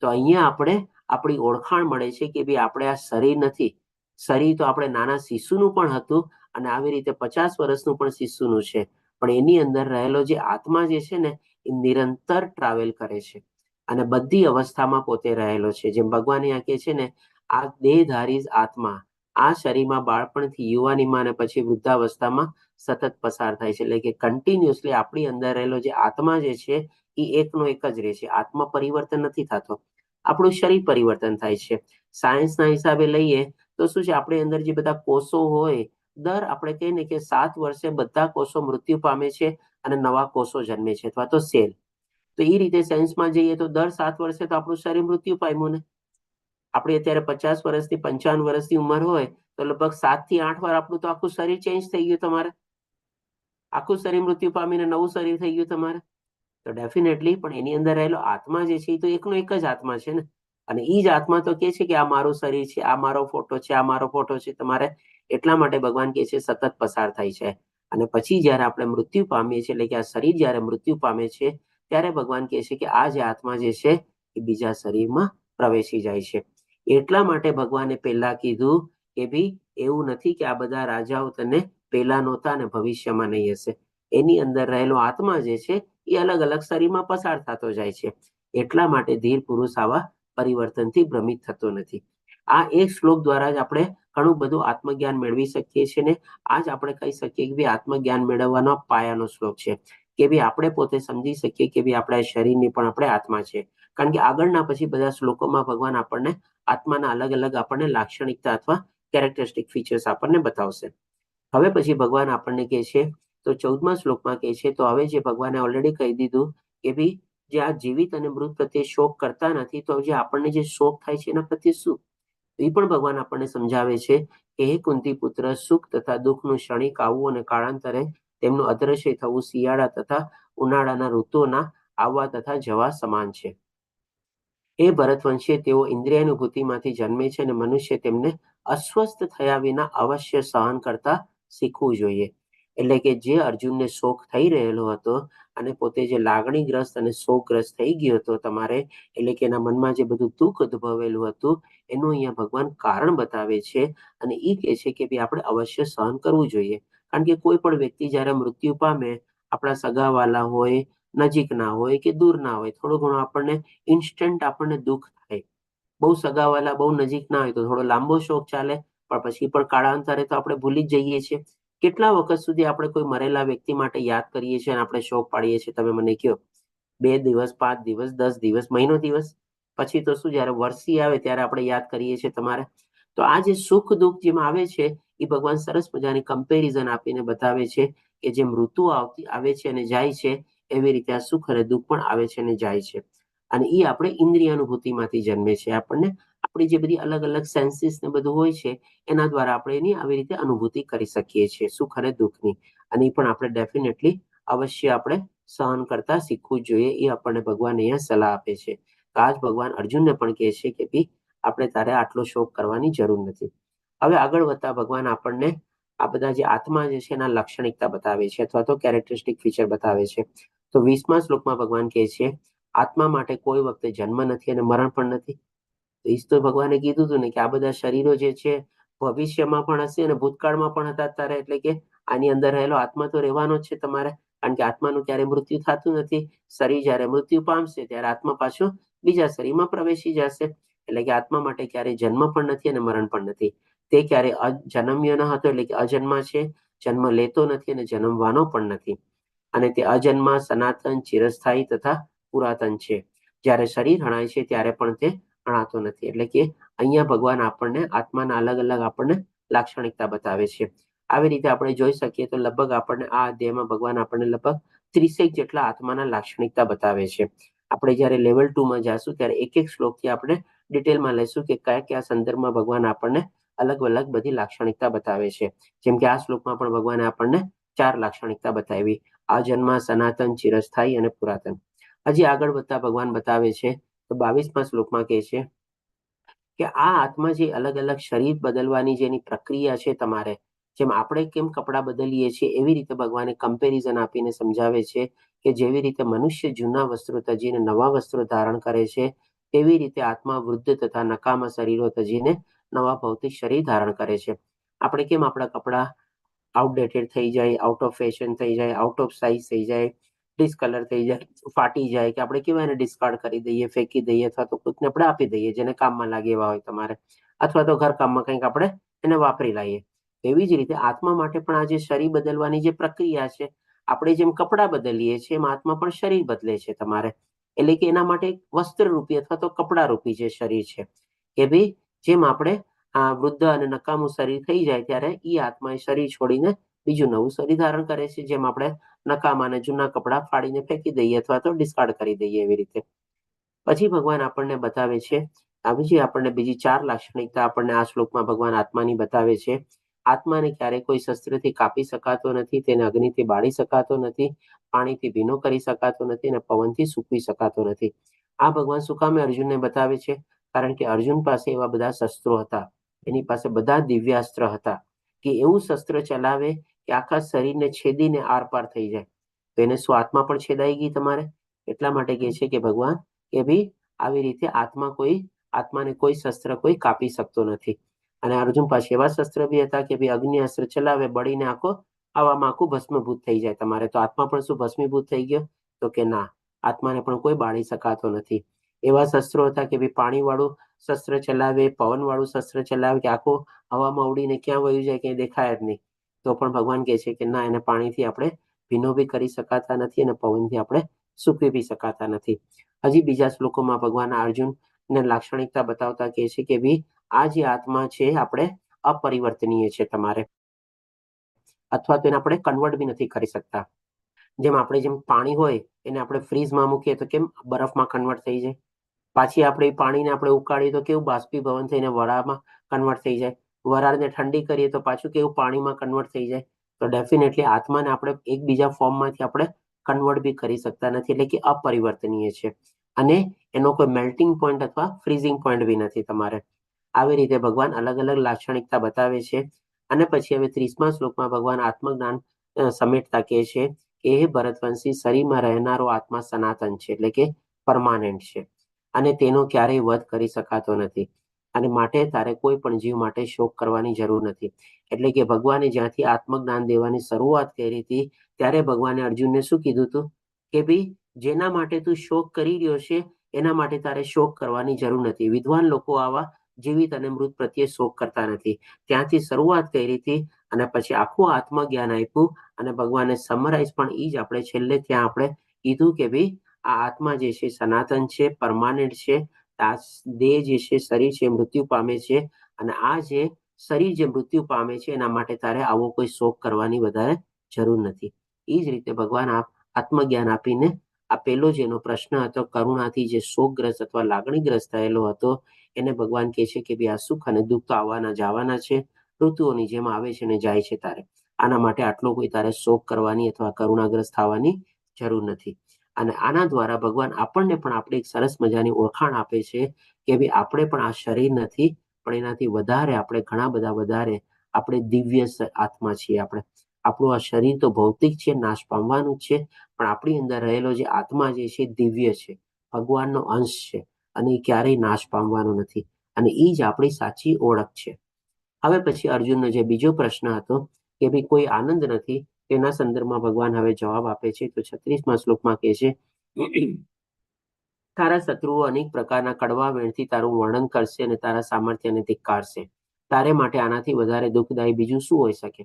તો અહીંયા આપણે આપણી ઓળખાણ મળે છે કે ભાઈ આપણે આ શરીર નથી. શરીર તો આપણે નાના શિશુનું પણ હતું અને આવી રીતે 50 વર્ષનું પણ શિશુનું છે. પણ એની અંદર રહેલો જે આત્મા જે છે ને, એ નિરંતર ટ્રાવેલ કરે છે અને બધી અવસ્થામાં પોતે રહેલો છે. જેમ ભગવાન અહીંયા કહે છે ને, આ દેહધારી આત્મા આ શરીરમાં બાળપણથી યુવાનીમાં અને પછી વૃદ્ધાવસ્થામાં સતત પસાર થાય છે. એટલે કે કન્ટિન્યુઅસલી આપણી અંદર રહેલો જે આત્મા જે છે એ એકનો એક જ રહે છે. આત્મા પરિવર્તન નથી થતો, આપણું શરીર પરિવર્તન થાય છે. સાયન્સના હિસાબે લઈએ તો શું છે, આપણી અંદર જે બધા કોષો હોય, આપણે કહીએ ને કે 7 વર્ષે બધા કોષો મૃત્યુ પામે છે અને નવા કોષો જન્મે છે, અથવા તો સેલ. તો એ રીતે સાયન્સમાં જઈએ તો દર 7 વર્ષે તો આપણું શરીર મૃત્યુ પામ્યું ને. આપણે અત્યારે 50 વર્ષથી 55 વર્ષની ઉંમર હોય તો લગભગ 7 થી 8 વાર આપણું તો આખું શરીર ચેન્જ થઈ ગયું તમારે. આખું શરીર મૃત્યુ પામીને નવું શરીર થઈ ગયું તમારે. તો ડેફિનેટલી પણ એની અંદર રહેલો આત્મા જે છે એ તો એકનો એક જ આત્મા છે ને. અને એ જ આત્મા તો કે છે કે આ મારું શરીર છે, આ મારો ફોટો છે, આ મારો ફોટો છે તમારે. એટલા માટે ભગવાન કહે છે સતત પસાર થાય છે. અને પછી જ્યારે આપણે મૃત્યુ પામીએ છીએ, એટલે કે આ શરીર જ્યારે મૃત્યુ પામે છે, ત્યારે ભગવાન કહે છે કે આ જે આત્મા જે છે એ બીજા શરીરમાં પ્રવેશી જાય છે. એટલા માટે ભગવાને પહેલા કીધું કે ભાઈ એવું નથી કે આ બધા રાજાઓ તને પહેલા નહોતા અને ભવિષ્યમાં નહીં હશે. એની અંદર રહેલો આત્મા જે છે એ અલગ અલગ શરીરમાં પસાર થતો જાય છે. એટલા માટે ધીર પુરુષ આવા પરિવર્તનથી ભ્રમિત થતો નથી. આ એક શ્લોક દ્વારા જ આપણે ઘણું બધું આત્મજ્ઞાન મેળવી શકીએ છીએ ને આજ આપણે કહી શકીએ કે ભાઈ આત્મજ્ઞાન મેળવવાનો પાયાનો શ્લોક છે કે ભાઈ આપણે પોતે સમજી શકીએ કે ભાઈ આપણા શરીરની પણ આપણે આત્મા છે. કારણ કે આગળના પછી બધા શ્લોકોમાં ભગવાન આપણને આત્માના અલગ અલગ આપણને લાક્ષણિકતા અથવા કેરેક્ટરિસ્ટિક ફીચર્સ આપણને બતાવશે. હવે પછી ભગવાન આપણને કહે છે, તો 14મા શ્લોકમાં કહે છે, તો હવે જે ભગવાને ઓલરેડી કહી દીધું કે ભાઈ જે આ જીવિત અને મૃત પ્રત્યે શોક કરતા નથી, તો જે આપણને જે શોક થાય છે એના પ્રત્યે શું? એ પણ ભગવાન આપણને સમજાવે છે કે હે કુંતી પુત્ર, સુખ તથા દુઃખનું ક્ષણિક આવવું અને કાળાંતરે તેમનું અદ્રશ્ય થવું શિયાળા તથા ઉનાળાના ઋતુઓના આવવા તથા જવા સમાન છે. એ ભરતવંશીય તેઓ ઇન્દ્રિયાનુભૂતિમાંથી જન્મે છે અને મનુષ્ય તેમને અસ્વસ્થ થયા વિના અવશ્ય સહન કરતા શીખવું જોઈએ. એટલે કે જે અર્જુનને શોક થઈ રહેલો હતો અને પોતે જે લાગણીગ્રસ્ત અને શોકગ્રસ્ત થઈ ગયો હતો તમારે, એટલે કે એના મનમાં જે બધું દુઃખ ઉદ્ભવેલું હતું એનું અહીંયા ભગવાન કારણ બતાવે છે અને એ કહે છે કે ભાઈ આપણે અવશ્ય સહન કરવું જોઈએ. કારણ કે કોઈ પણ વ્યક્તિ જ્યારે મૃત્યુ પામે, આપણા સગાવાલા હોય, નજીકના હોય કે દૂરના હોય, થોડું ઘણું આપણને ઇન્સ્ટન્ટ આપણને દુઃખ થાય. બહુ સગાવાલા બહુ નજીક ના હોય તો થોડો લાંબો શોક ચાલે, પણ પછી પણ કાળાંતરે તો આપણે ભૂલી જ જઈએ છીએ. કેટલા વખત સુધી આપણે કોઈ મરેલા વ્યક્તિ માટે યાદ કરીએ છીએ અને આપણે શોક પાડીએ છીએ? તમે મને કહો. 2 દિવસ, 5 દિવસ, 10 દિવસ, મહિનો દિવસ, પછી તો શું જ્યારે વર્ષી આવે ત્યારે આપણે યાદ કરીએ છીએ તમારે. તો આ જે સુખ દુઃખ જેમાં આવે છે એ ભગવાન સરસ મજાની કમ્પેરિઝન આપીને બતાવે છે કે જેમ ઋતુ આવે છે અને જાય છે, એવી રીતે આ સુખ અને દુઃખ પણ આવે છે અને જાય છે. અને એ આપણે ઇન્દ્રિય અનુભૂતિમાંથી જન્મે છે. આપણને આપણી જે બધી અલગ અલગ સેન્સીસ ને બધું હોય છે એના દ્વારા આપણે એની આવી રીતે અનુભૂતિ કરી શકીએ છીએ, સુખ અને દુઃખની. અને એ પણ આપણે ડેફિનેટલી અવશ્ય આપણે સહન કરતા શીખવું જોઈએ. એ આપણને ભગવાન અહીંયા સલાહ આપે છે. તો આજ ભગવાન અર્જુનને પણ કહે છે કે ભાઈ આપણે તારે આટલો શોક કરવાની જરૂર નથી. હવે આગળ વધતા ભગવાન આપણને આ બધા જે આત્મા જે છે એના લાક્ષણિકતા બતાવે છે અથવા તો કેરેક્ટરિસ્ટિક ફીચર બતાવે છે. તો 20મા શ્લોકમાં ભગવાન કહે છે આત્મા માટે કોઈ વખતે જન્મ નથી અને મરણ પણ નથી. તો ભગવાને કીધું હતું ને કે આ બધા શરીરો જે છે ભવિષ્યમાં પણ હશે અને ભૂતકાળમાં પણ હતા તારે, એટલે કે આની અંદર રહેલો આત્મા તો રહેવાનો જ છે તમારે, કારણ કે આત્માનું ક્યારે મૃત્યુ થતું નથી. શરીર જ્યારે મૃત્યુ પામશે ત્યારે આત્મા પાછો બીજા શરીરમાં પ્રવેશી જશે. એટલે કે આત્મા માટે ક્યારે જન્મ પણ નથી અને મરણ પણ નથી. તે ક્યારે જન્મ્યો ન હતો એટલે કે અજન્મા છે, જન્મ લેતો નથી અને જન્મવાનો પણ નથી. અને તે અજન્મા, સનાતન, ચિરસ્થાયી તથા પુરાતન છે. જ્યારે શરીર હણાય છે ત્યારે પણ તે હણાતો નથી. એટલે કે અહીંયા ભગવાન આપણને આત્માના અલગ અલગ આપણને લાક્ષણિકતા બતાવે છે. આવી રીતે આપણે જોઈ શકીએ તો લગભગ આપણને આ અધ્યાયમાં ભગવાન આપણને લગભગ 30 જેટલા આત્માના લાક્ષણિકતા બતાવે છે. આપણે જ્યારે લેવલ 2માં જઈશું ત્યારે એક એક શ્લોકથી આપણે ડિટેલમાં લઈશું કે કયા કયા સંદર્ભમાં ભગવાન આપણને અલગ અલગ બધી લાક્ષણિકતા બતાવે છે. જેમ કે આ શ્લોકમાં પણ ભગવાને આપણને 4 લાક્ષણિકતા બતાવી: અજન્મ, સનાતન, ચિરસ્થાયી અને પુરાતન. હજી આગળ વધતા ભગવાન બતાવે છે તો 22મા શ્લોકમાં કહે છે કે આ આત્મા જે અલગ અલગ શરીર બદલવાની જેની પ્રક્રિયા છે તમારે, જેમ આપણે કેમ કપડાં બદલીએ છીએ એવી રીતે ભગવાને કમ્પેરિઝન આપીને સમજાવે છે કે જેવી રીતે મનુષ્ય જૂના વસ્ત્રો તજીને નવા વસ્ત્રો ધારણ કરે છે તેવી રીતે આત્મા વૃદ્ધ તથા નકામા શરીરો તજીને નવા ભૌતિક શરીર ધારણ કરે છે. આપણે કેમ આપણા કપડાં આઉટડેટેડ થઈ જાય, આઉટ ઓફ ફેશન થઈ જાય, આઉટ ઓફ સાઇઝ થઈ જાય, ડિસકલર થઈ જાય, ફાટી જાય, કે આપણે કેવા એને ડિસ્કાર્ડ કરી દઈએ, ફેંકી દઈએ અથવા તો કોઈકને આપણે આપી દઈએ જેને કામમાં લાગે એવા હોય તમારે, અથવા તો ઘર કામમાં કંઈક આપણે એને વાપરી લઈએ. એવી જ રીતે આત્મા માટે પણ આ જે શરીર બદલવાની જે પ્રક્રિયા છે, આપણે જેમ કપડાં બદલીએ છીએ એમ આત્મા પણ શરીર બદલે છે તમારે. એટલે કે એના માટે વસ્ત્ર રૂપી અથવા તો કપડા રૂપી જે શરીર છે કે ભાઈ જેમ આપણે આ વૃદ્ધ અને નકામું શરીર થઈ જાય ત્યારે એ આત્મા એ શરીર છોડીને બીજું નવું શરીર ધારણ કરે છે, જેમ આપણે નકામા અને જૂના કપડા ફાડીને ફેંકી દઈએ અથવા તો ડિસ્કાર્ડ કરી દઈએ એવી રીતે. પછી ભગવાન આપણને બતાવે છે આવી જે આપણને બીજી 4 લાક્ષણિકતા આપણને આ શ્લોકમાં ભગવાન આત્માની બતાવે છે. આત્માને ક્યારેય કોઈ શસ્ત્રથી કાપી શકાતો નથી, તેને અગ્નિથી બાળી શકાતો નથી, પાણીથી ભીનો કરી શકાતો નથી અને પવનથી સૂકવી શકાતો નથી. આ ભગવાન શું કામે અર્જુનને બતાવે છે? કારણ કે અર્જુન પાસે એવા બધા શસ્ત્રો હતા, એની પાસે બધા દિવ્યાસ્ત્ર હતા કે એવું શસ્ત્ર ચલાવે કે આખા શરીરને છેદીને આર પાર થઈ જાય. તો એને શું આત્મા પણ છેદાઈ ગઈ તમારે? એટલા માટે કહે છે કે ભગવાન કે ભાઈ આવી રીતે આત્માને કોઈ શસ્ત્ર કોઈ કાપી શકતો નથી. અને અર્જુન પાસે એવા શસ્ત્ર બી હતા કે ભાઈ અગ્નિ અસ્ત્ર ચલાવે, બળીને હવામાં આખું ભસ્મભૂત થઈ જાય તમારે. તો આત્મા પણ શું ભસ્મીભૂત થઈ ગયો? તો કે ના, આત્માને પણ કોઈ બાળી શકાતો નથી. એવા શસ્ત્રો હતા કે ભાઈ પાણીવાળું શસ્ત્ર ચલાવે, પવનવાળું શસ્ત્ર ચલાવે કે આખો હવામાં ઉડીને ક્યાં વયું જાય ક્યાંય દેખાય જ નહીં. તો પણ ભગવાન કહે છે કે ના, એને પાણીથી આપણે ભીનો બી કરી શકાતા નથી અને પવનથી આપણે સૂકવી બી શકાતા નથી. હજી બીજા શ્લોકોમાં ભગવાન અર્જુનને લાક્ષણિકતા બતાવતા કહે છે કે ભાઈ આ જે આત્મા છે આપણે અપરિવર્તનીય છે તમારે, અથવા તો એને આપણે કન્વર્ટ બી નથી કરી શકતા. જેમ પાણી હોય એને આપણે ફ્રીઝમાં મૂકીએ તો કેમ બરફમાં કન્વર્ટ થઈ જાય, પાછી આપણે પાણીને આપણે ઉકાળીએ તો કેવું બાષ્પીભવન થઈને વરાળમાં કન્વર્ટ થઈ જાય, વરાળને ઠંડી કરીએ તો પાછું કેવું પાણીમાં કન્વર્ટ થઈ જાય. તો ડેફિનેટલી આત્માને આપણે એકબીજા ફોર્મમાંથી આપણે કન્વર્ટ બી કરી શકતા નથી, એટલે કે અપરિવર્તનીય છે. અને એનો કોઈ મેલ્ટિંગ પોઈન્ટ અથવા ફ્રીઝિંગ પોઈન્ટ બી નથી તમારે. આવી રીતે ભગવાન અલગ અલગ લાક્ષણિકતા બતાવે છે. અને પછી હવે 30મા શ્લોકમાં ભગવાન આત્મજ્ઞાન સમેટતા કહે છે કે હે ભરતવંશી, શરીરમાં રહેનારો આત્મા સનાતન છે, એટલે કે પરમાનન્ટ છે અને તેનો ક્યારેય વધ કરી શકાતો નથી. અને માટે તારે કોઈ પણ જીવ માટે શોક કરવાની જરૂર નથી. એટલે કે ભગવાને જ્યાંથી આત્મજ્ઞાન દેવાની શરૂઆત કરી હતી ત્યારે ભગવાને અર્જુનને શું કીધું હતું કે ભાઈ જેના માટે તું શોક કરી રહ્યો છે એના માટે તારે શોક કરવાની જરૂર નથી. વિદ્વાન લોકો આવા જીવિત અને મૃત પ્રત્યે શોક કરતા નથી. ત્યાંથી શરૂઆત કરી હતી અને પછી આખું આત્મજ્ઞાન આપ્યું અને ભગવાને સમરાઈઝ પણ એ જ આપણે છેલ્લે ત્યાં આપણે કીધું કે ભાઈ આ આત્મા જે છે સનાતન છે, પરમાનન્ટ છે. આ દેહ જે છે, શરીર છે, મૃત્યુ પામે છે અને આ જે શરીર જે મૃત્યુ પામે છે એના માટે તારે આવો કોઈ શોક કરવાની વધારે જરૂર નથી. એ જ રીતે ભગવાન આત્મજ્ઞાન આપીને આ પેલો જેનો પ્રશ્ન હતો, કરુણાથી જે શોકગ્રસ્ત અથવા લાગણીગ્રસ્ત થયેલો હતો, એને ભગવાન કહે છે કે ભાઈ આ સુખ અને દુઃખ તો આવવાના જવાના છે, ઋતુઓની જેમ આવે છે અને જાય છે. તારે આના માટે આટલો કોઈ તારે શોક કરવાની અથવા કરુણાગ્રસ્ત થવાની જરૂર નથી. અને આના દ્વારા ભગવાન આપણને પણ આપણે એક સરસ મજાની ઓળખાણ આપે છે કે ભાઈ આપણે પણ આ શરીર નથી, પણ એનાથી વધારે આપણે ઘણા બધા વધારે આપણે દિવ્ય આત્મા છીએ. આપણું આ શરીર તો ભૌતિક છે, નાશ પામવાનું જ છે, પણ આપણી અંદર રહેલો જે આત્મા જે છે દિવ્ય છે, ભગવાનનો અંશ છે, અને એ ક્યારેય નાશ પામવાનો નથી. અને એ જ આપણી સાચી ઓળખ છે. હવે પછી અર્જુનનો જે બીજો પ્રશ્ન હતો કે ભાઈ કોઈ આનંદ નથી, તેના સંદર્ભમાં ભગવાન હવે જવાબ આપે છે. તો 36મા શ્લોકમાં કહે છે, તારા શત્રુઓ અનેક પ્રકારના કડવા વેણથી તારું વર્ણન કરશે અને તારા સામર્થ્યને ધિક્કારશે. તારે માટે આનાથી વધારે દુઃખદાયી બીજું શું હોઈ શકે?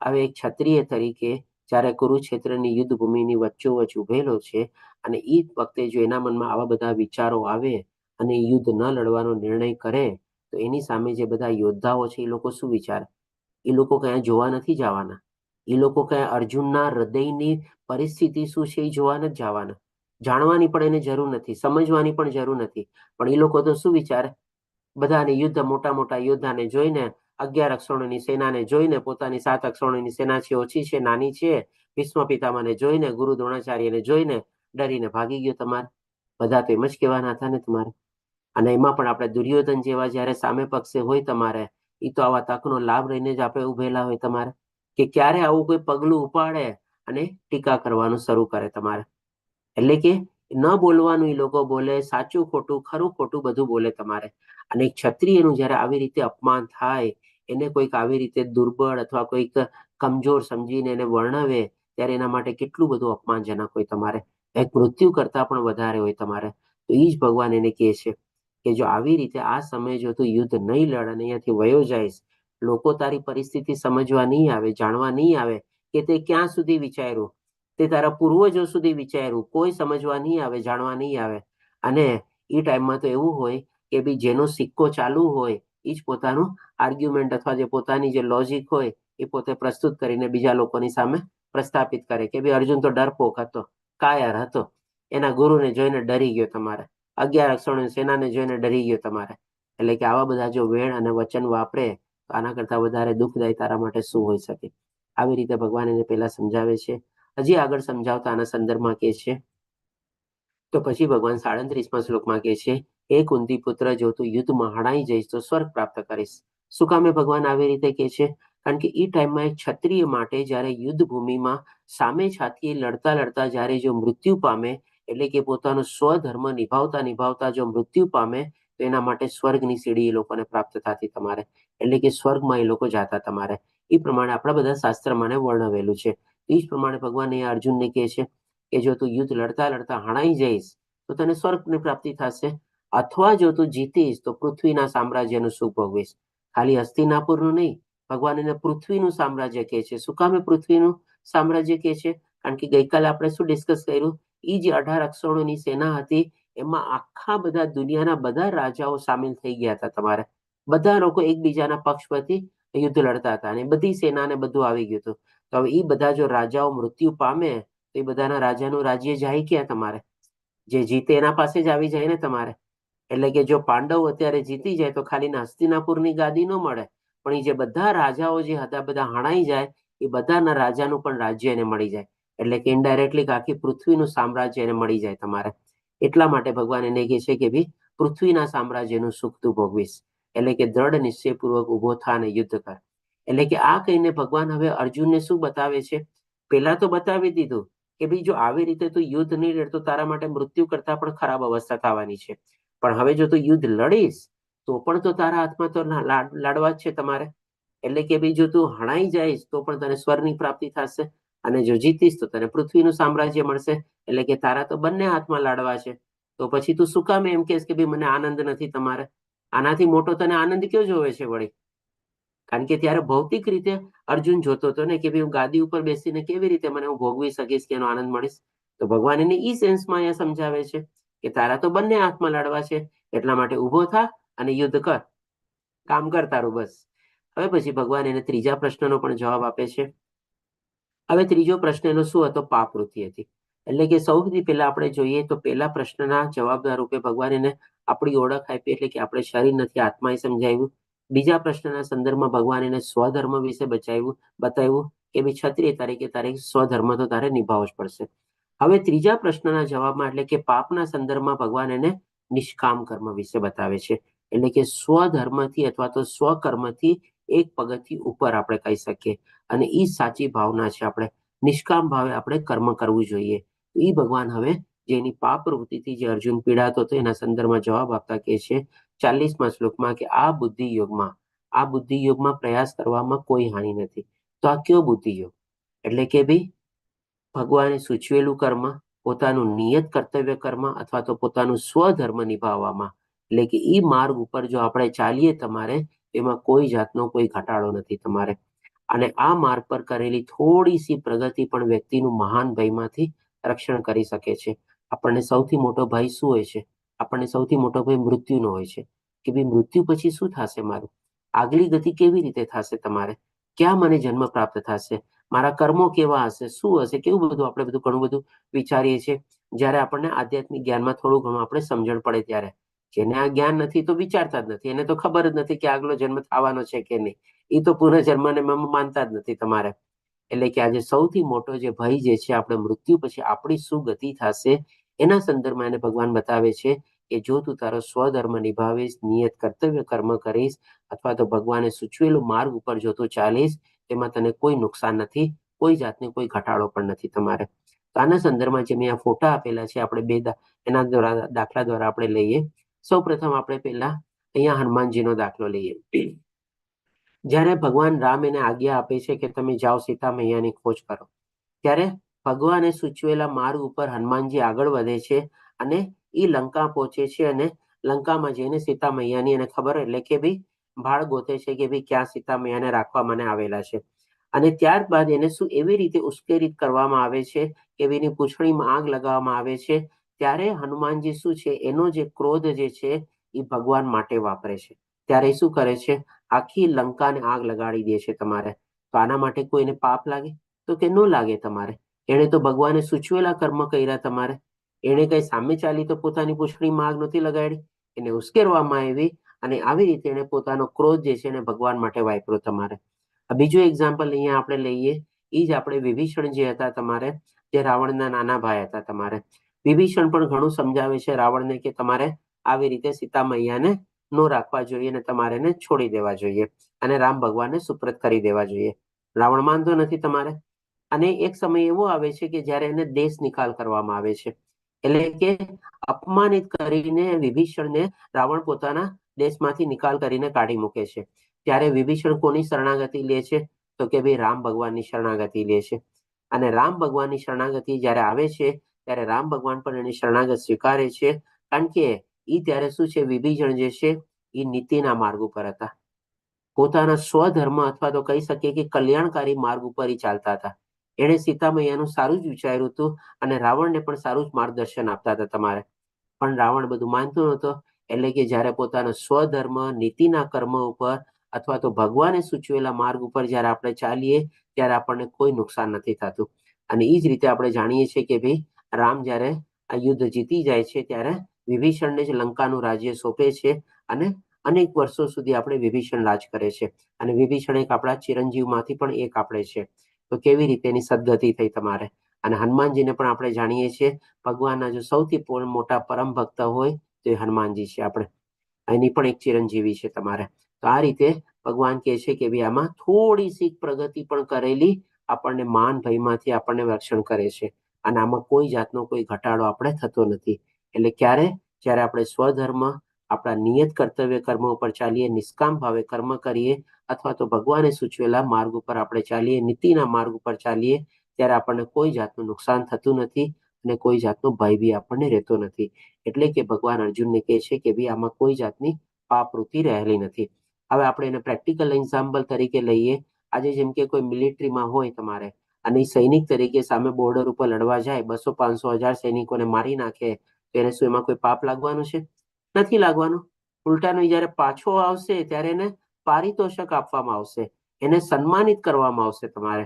હવે એક ક્ષત્રિય તરીકે જ્યારે કુરુક્ષેત્રની યુદ્ધ ભૂમિની વચ્ચોવચ ઉભેલો છે, અને એ વખતે જો એના મનમાં આવા બધા વિચારો આવે અને યુદ્ધ ન લડવાનો નિર્ણય કરે, તો એની સામે જે બધા યોદ્ધાઓ છે એ લોકો શું વિચારે? એ લોકો કયા જોવા નથી જવાના. એ લોકો કયા અર્જુનના હૃદયની પરિસ્થિતિ શું છે એ જોવા નથી જવાના. જાણવાની પણ એને જરૂર નથી, સમજવાની પણ જરૂર નથી. પણ એ લોકો તો શું વિચારે? બધાને યુદ્ધ, મોટા મોટા યોદ્ધાને જોઈને, 11 અક્ષરોની સેનાને જોઈને, પોતાની 7 અક્ષરોની સેના છે, ઓછી છે, નાની છે, ભીષ્મ પિતામહને જોઈને, ગુરુ દ્રોણાચાર્યને જોઈને ડરીને ભાગી ગયો. તમારે બધા તો એમ જ કહેવાના હતા ને તમારે. અને એમાં પણ આપણે દુર્યોધન જેવા જયારે સામે પક્ષે હોય તમારે, એ તો આવા તકનો લાભ લઈને જ આપણે ઉભેલા હોય તમારે, કે ક્યારે આવું કોઈ પગલું ઉપાડે અને ટીકા કરવાનું શરૂ કરે તમારે. એટલે કે ન બોલવાનું એ લોકો બોલે, સાચું ખોટું, ખરું ખોટું બધું બોલે તમારે. અને ક્ષત્રિયનું જયારે આવી રીતે અપમાન થાય, એને કોઈક આવી રીતે દુર્બળ અથવા કોઈક કમજોર સમજીને એને વર્ણવે, ત્યારે એના માટે કેટલું બધું અપમાનજનક હોય તમારે. એક મૃત્યુ કરતા પણ વધારે હોય તમારે. તો એ જ ભગવાન એને કહે છે કે જો આવી રીતે આ સમયે જો તું યુદ્ધ નહીં લડ અને અહીંયાથી વયો જઈશ, લોકો તારી પરિસ્થિતિ સમજવા નહીં આવે, જાણવા નહીં આવે કે તે ક્યાં સુધી વિચાર્યું, તે તારા પૂર્વજો સુધી વિચાર્યું, કોઈ સમજવા નહીં આવે, જાણવા નહીં આવે. અને એ ટાઈમમાં તો એવું હોય કે ભાઈ જેનો સિક્કો ચાલુ હોય એ જ પોતાનું આર્ગ્યુમેન્ટ અથવા જે પોતાની જે લોજિક હોય એ પોતે પ્રસ્તુત કરીને બીજા લોકોની સામે પ્રસ્થાપિત કરે કે ભાઈ અર્જુન તો ડરપોક હતો, કાયર હતો, એના ગુરુને જોઈને ડરી ગયો તમારે, 11 અક્ષરોની સેનાને જોઈને ડરી ગયો તમારે. એટલે કે આવા બધા જો વેણ અને વચન વાપરે, તો આના કરતા વધારે દુઃખદાયી તારા માટે શું હોઈ શકે? આવી રીતે ભગવાન એને પહેલા સમજાવે છે. હજી આગળ સમજાવતા આના સંદર્ભમાં કહે છે, તો પછી ભગવાન 37મા શ્લોકમાં કહે છે, હે કુંતી પુત્ર, જો તું યુદ્ધમાં હણાઈ જઈશ તો સ્વર્ગ પ્રાપ્ત કરીશ. શું કામે ભગવાન આવી રીતે કહે છે? કારણ કે એ ટાઈમમાં એક ક્ષત્રિય માટે જ્યારે યુદ્ધ ભૂમિમાં સામે છાતીએ લડતા લડતા જ્યારે જો મૃત્યુ પામે, એટલે કે પોતાનો સ્વધર્મ નિભાવતા જો મૃત્યુ પામે, તો એના માટે સ્વર્ગની સીડી એ લોકોને પ્રાપ્ત થતી તમારે. એટલે કે સ્વર્ગમાં એ લોકો જાતા તમારે. એ પ્રમાણે આપણા બધા શાસ્ત્રમાં વર્ણવેલું છે. એ જ પ્રમાણે ભગવાન એ અર્જુનને કહે છે કે જો તું યુદ્ધ લડતા લડતા હણાઈ જઈશ તો તને સ્વર્ગની પ્રાપ્તિ થશે, અથવા જો તું જીતીશ તો પૃથ્વીના સામ્રાજ્યનું સુખ ભોગવીશ. ખાલી હસ્તિનાપુરનું નહીં, ભગવાન એને પૃથ્વીનું સામ્રાજ્ય કહે છે. શું કામે પૃથ્વીનું સામ્રાજ્ય કહે છે? કારણ કે ગઈકાલે આપણે શું ડિસ્કસ કર્યું? એ જે 18 અક્ષરોની સેના હતી, એમાં આખા બધા દુનિયાના બધા રાજાઓ સામેલ થઈ ગયા હતા તમારે. બધા લોકો એકબીજાના પક્ષ પરથી યુદ્ધ લડતા હતા અને બધી સેનાને બધું આવી ગયું હતું. તો હવે એ બધા જો રાજાઓ મૃત્યુ પામે, તો એ બધાના રાજાનું રાજ્ય જાય ક્યાં તમારે? જે જીતે એના પાસે જ આવી જાય ને તમારે. એટલે કે જો પાંડવ અત્યારે જીતી જાય તો ખાલી હસ્તિનાપુરની ગાદી ન મળે, પણ એ જે બધા રાજાઓ જે હતા બધા હણાઈ જાય, એ બધાના રાજાનું પણ રાજ્ય એને મળી જાય. એટલે કે ઇનડાયરેક્ટલી આખી પૃથ્વીનું સામ્રાજ્ય એને મળી જાય તમારે. એટલા માટે ભગવાન એને કહે છે કે ભાઈ પૃથ્વીના સામ્રાજ્યનું સુખ તું ભોગવીશ. એટલે કે દ્રઢ નિશ્ચયપૂર્વક ઉભો થા અને યુદ્ધ કર. એટલે કે આ કહીને ભગવાન હવે અર્જુનને શું બતાવે છે? પેલા તો બતાવી દીધું કે ભાઈ જો આવી રીતે તું યુદ્ધ નહીં લડ તો તારા માટે મૃત્યુ કરતા પણ ખરાબ અવસ્થા થવાની છે. પણ હવે જો તું યુદ્ધ લડીશ તો પણ તો તારા હાથમાં તો લાડવા જ છે તમારે. એટલે કે ભાઈ જો તું હણાઈ જઈશ તો પણ તને સ્વર્ગની પ્રાપ્તિ થશે, અને જો જીતીશ તો તને પૃથ્વીનું સામ્રાજ્ય મળશે. એટલે કે તારા તો બંને હાથમાં લાડવા છે. તો પછી તું શું કામ એમ કહેશ કે ભાઈ મને આનંદ નથી તમારે? આનાથી મોટો તને આનંદ કયો જોવે છે વળી? કારણ કે ત્યારે ભૌતિક રીતે અર્જુન જોતો હતો ને કે ભાઈ હું ગાદી ઉપર બેસીને કેવી રીતે મને હું ભોગવી શકીશ કે એનો આનંદ મળીશ. તો ભગવાન એને ઈ સેન્સમાં અહીંયા સમજાવે છે કે તારા તો બંને હાથમાં લાડવા છે, એટલા માટે ઉભો થા અને યુદ્ધ કર, કામ કર તારું બસ. હવે પછી ભગવાન એને ત્રીજા પ્રશ્નનો પણ જવાબ આપે છે. હવે ત્રીજો પ્રશ્ન એનો શું હતો? પાપવૃત્તિ હતી. એટલે કે સૌથી પહેલા આપણે જોઈએ તો પહેલા પ્રશ્નના જવાબદાર રૂપે ભગવાન એને આપણી ઓળખ આપી, એટલે કે આપણે શરીર નથી આત્માએ સમજાવ્યું. બીજા પ્રશ્નના સંદર્ભમાં ભગવાન એને સ્વધર્મ વિશે બતાવ્યું કે ભાઈ ક્ષત્રિય તરીકે તારે સ્વધર્મ તો તારે નિભાવવો જ પડશે. હવે ત્રીજા પ્રશ્નના જવાબમાં એટલે કે પાપના સંદર્ભમાં ભગવાન એને નિષ્કામ કર્મ વિશે બતાવે છે, એટલે કે સ્વધર્મથી અથવા તો સ્વકર્મથી એક પગથી ઉપર આપણે કહી શકીએ. અને એ સાચી ભાવના છે. આપણે નિષ્કામ ભાવે આપણે કર્મ કરવું જોઈએ. એ ભગવાન હવે જેની પાપ પ્રવૃત્તિથી જે અર્જુન પીડાતો હતો એના સંદર્ભમાં જવાબ આપતા કહે છે 40મા શ્લોકમાં કે આ બુદ્ધિ યોગમાં પ્રયાસ કરવામાં કોઈ હાનિ નથી. તો આ કયો બુદ્ધિ યોગ? એટલે કે ભાઈ ભગવાને સૂચવેલું કર્મ, પોતાનું નિયત કર્તવ્ય કર્મ અથવા તો પોતાનું સ્વધર્મ નિભાવવામાં, એટલે કે એ માર્ગ ઉપર જો આપણે ચાલીએ તમારે, એમાં કોઈ જાતનો કોઈ ઘટાડો નથી તમારે. અને આ માર્ગ પર કરેલી થોડી સી પ્રગતિ પણ વ્યક્તિનું મહાન ભયમાંથી રક્ષણ કરી શકે છે. આપણને સૌથી મોટો ભય શું હોય છે? આપણને સૌથી મોટો ભય મૃત્યુનો હોય છે કે ભાઈ મૃત્યુ પછી શું થશે, મારું આગલી ગતિ કેવી રીતે થશે, તમારે ક્યાં મને જન્મ પ્રાપ્ત થશે, મારા કર્મો કેવા હશે, શું હશે, કેવું બધું આપણે ઘણું બધું વિચારીએ છીએ. જ્યારે આપણને આધ્યાત્મિક જ્ઞાનમાં થોડું ઘણું આપણે સમજણ પડે ત્યારે. જેને આ જ્ઞાન નથી તો વિચારતા જ નથી, એને તો ખબર જ નથી કે આગલો જન્મ થવાનો છે કે નહીં. એ તો પુનર્જન્મને માનતા જ નથી તમારે. એટલે કે આજે સૌથી મોટો જે ભય જે છે આપણે મૃત્યુ પછી આપણી શું ગતિ થશે એના સંદર્ભમાં એને ભગવાન બતાવે છે કે જો તું તારો સ્વધર્મ નિભાવીશ, નિયત કર્તવ્ય કર્મ કરીશ અથવા તો ભગવાને સૂચવેલું માર્ગ ઉપર જો તું ચાલીશ, તેમાં તને કોઈ નુકસાન નથી, કોઈ જાતને કોઈ ઘટાડો પણ નથી તમારે. તો આના સંદર્ભમાં જે મેં આ ફોટા આપેલા છે આપણે એના દ્વારા દાખલા દ્વારા આપણે લઈએ. સૌ પ્રથમ આપણે પહેલા અહીંયા હનુમાનજીનો દાખલો લઈએ. જ્યારે ભગવાન રામ એને આજ્ઞા આપે છે કે તમે જાઓ સીતા મૈયાની ખોજ કરો, ત્યારે ભગવાને સૂચવેલા માર્ગ ઉપર હનુમાનજી આગળ વધે છે અને એ લંકા પહોંચે છે. અને લંકામાં જઈને સીતા મૈયાની એને ખબર, એટલે કે ભાઈ ભાળ ગોતે છે કે ભાઈ ક્યાં સીતા મૈયાને રાખવા મને આવેલા છે. અને ત્યારબાદ એને શું એવી રીતે ઉશ્કેરિત કરવામાં આવે છે કે એની પૂંછડીમાં આગ લગાવવામાં આવે છે. ત્યારે હનુમાનજી શું છે, એનો જે ક્રોધ જે છે એ ભગવાન માટે વાપરે છે. ત્યારે શું કરે છે, આખી લંકાને આગ લગાડી દે છે તમારે. તો આના માટે કોઈને પાપ લાગે? તો કે ન લાગે તમારે. એને તો ભગવાને સૂચવેલા કર્મ કર્યા તમારે. એને કઈ સામે ચાલી તો પોતાની પૂંછડીમાં આગ નથી લગાડી, એને ઉશ્કેરવામાં આવી અને આવી રીતે એને પોતાનો ક્રોધ જે છે એને ભગવાન માટે વાપર્યો તમારે. બીજું એક્ઝામ્પલ અહીંયા આપણે લઈએ, એ જ આપણે વિભીષણ જે હતા તમારે, જે રાવણના નાના ભાઈ હતા તમારે. વિભીષણ પણ ઘણું સમજાવે છે રાવણને કે તમારે આવી રીતે સીતા મૈયાને નો રાખવા જોઈએ અને તમારે એને છોડી દેવા જોઈએ અને રામ ભગવાનને સુપ્રત કરી દેવા જોઈએ. રાવણ માનતો નથી તમારે. અને એક સમય એવો આવે છે કે જ્યારે એને દેશ નિકાલ કરવામાં આવે છે, એટલે કે અપમાનિત કરીને વિભીષણને રાવણ પોતાના દેશમાંથી નિકાલ કરીને કાઢી મૂકે છે. ત્યારે વિભીષણ કોની શરણાગતિ લે છે? તો કે ભાઈ રામ ભગવાનની શરણાગતિ લે છે. અને રામ ભગવાનની શરણાગતિ જ્યારે આવે છે ત્યારે રામ ભગવાન પણ એની શરણાગત સ્વીકારે છે, કારણ કે એ ત્યારે શું છે, વિભીષણ જે છે એ નીતિના માર્ગ ઉપર હતા, પોતાના સ્વધર્મ અથવા તો કહી શકીએ કે કલ્યાણકારી માર્ગ ઉપર ચાલતા હતા. એણે સીતા મૈયાનું સારું જ વિચાર્યું હતું અને રાવણને પણ સારું જ માર્ગદર્શન આપતા હતા તમારે. પણ રાવણ બધું માનતો નહોતો. એટલે કે જ્યારે પોતાના સ્વધર્મ નીતિના કર્મ ઉપર અથવા તો ભગવાને સૂચવેલા માર્ગ ઉપર જ્યારે આપણે ચાલીએ ત્યારે આપણને કોઈ નુકસાન નથી થતું. અને એ જ રીતે આપણે જાણીએ છીએ કે ભાઈ રામ જ્યારે આ યુદ્ધ જીતી જાય છે ત્યારે વિભીષણને જ લંકાનું રાજ્ય સોંપે છે અને અનેક વર્ષો સુધી આપણે વિભીષણ રાજ કરે છે. અને વિભીષણ એક આપણા ચિરંજીવમાંથી પણ એક આપણે છે. તો કેવી રીતે એની સદગતિ થઈ તમારે. અને હનુમાનજીને પણ આપણે જાણીએ છીએ ભગવાનના જો સૌથી મોટા પરમ ભક્ત હોય તો એ હનુમાનજી છે. આપણે એની પણ એક ચિરંજીવી છે તમારે. તો આ રીતે ભગવાન કહે છે કે ભાઈ આમાં થોડી સી પ્રગતિ પણ કરેલી આપણને માન ભયમાંથી આપણને રક્ષણ કરે છે. અને આમાં કોઈ જાતનો કોઈ ઘટાડો આપણે થતો નથી. એટલે ક્યારે? જ્યારે આપણે સ્વધર્મ આપણા નિયત કર્તવ્ય કર્મ ઉપર ચાલીએ, નિષ્કામ ભાવે કર્મ કરીએ અથવા તો ભગવાને સૂચવેલા માર્ગ ઉપર આપણે ચાલીએ, નીતિના માર્ગ ઉપર ચાલીએ, ત્યારે આપણને કોઈ જાતનું નુકસાન થતું નથી અને કોઈ જાતનો ભય બી આપણને રહેતો નથી. એટલે કે ભગવાન અર્જુનને કહે છે કે ભાઈ આમાં કોઈ જાતની પાપવૃત્તિ રહેલી નથી. હવે આપણે એને પ્રેક્ટિકલ એક્ઝામ્પલ તરીકે લઈએ. આજે જેમ કે કોઈ મિલિટરીમાં હોય તમારે અને સૈનિક તરીકે સામે બોર્ડર ઉપર લડવા જાય, 200, 500, 1000 સૈનિકોને મારી નાખે, ત્યારે શું એમાં કોઈ પાપ લાગવાનું છે? નથી લાગવાનું. ઉલટાનું જયારે પાછો આવશે ત્યારે એને પારિતોષક આપવામાં આવશે, એને સન્માનિત કરવામાં આવશે તમારે.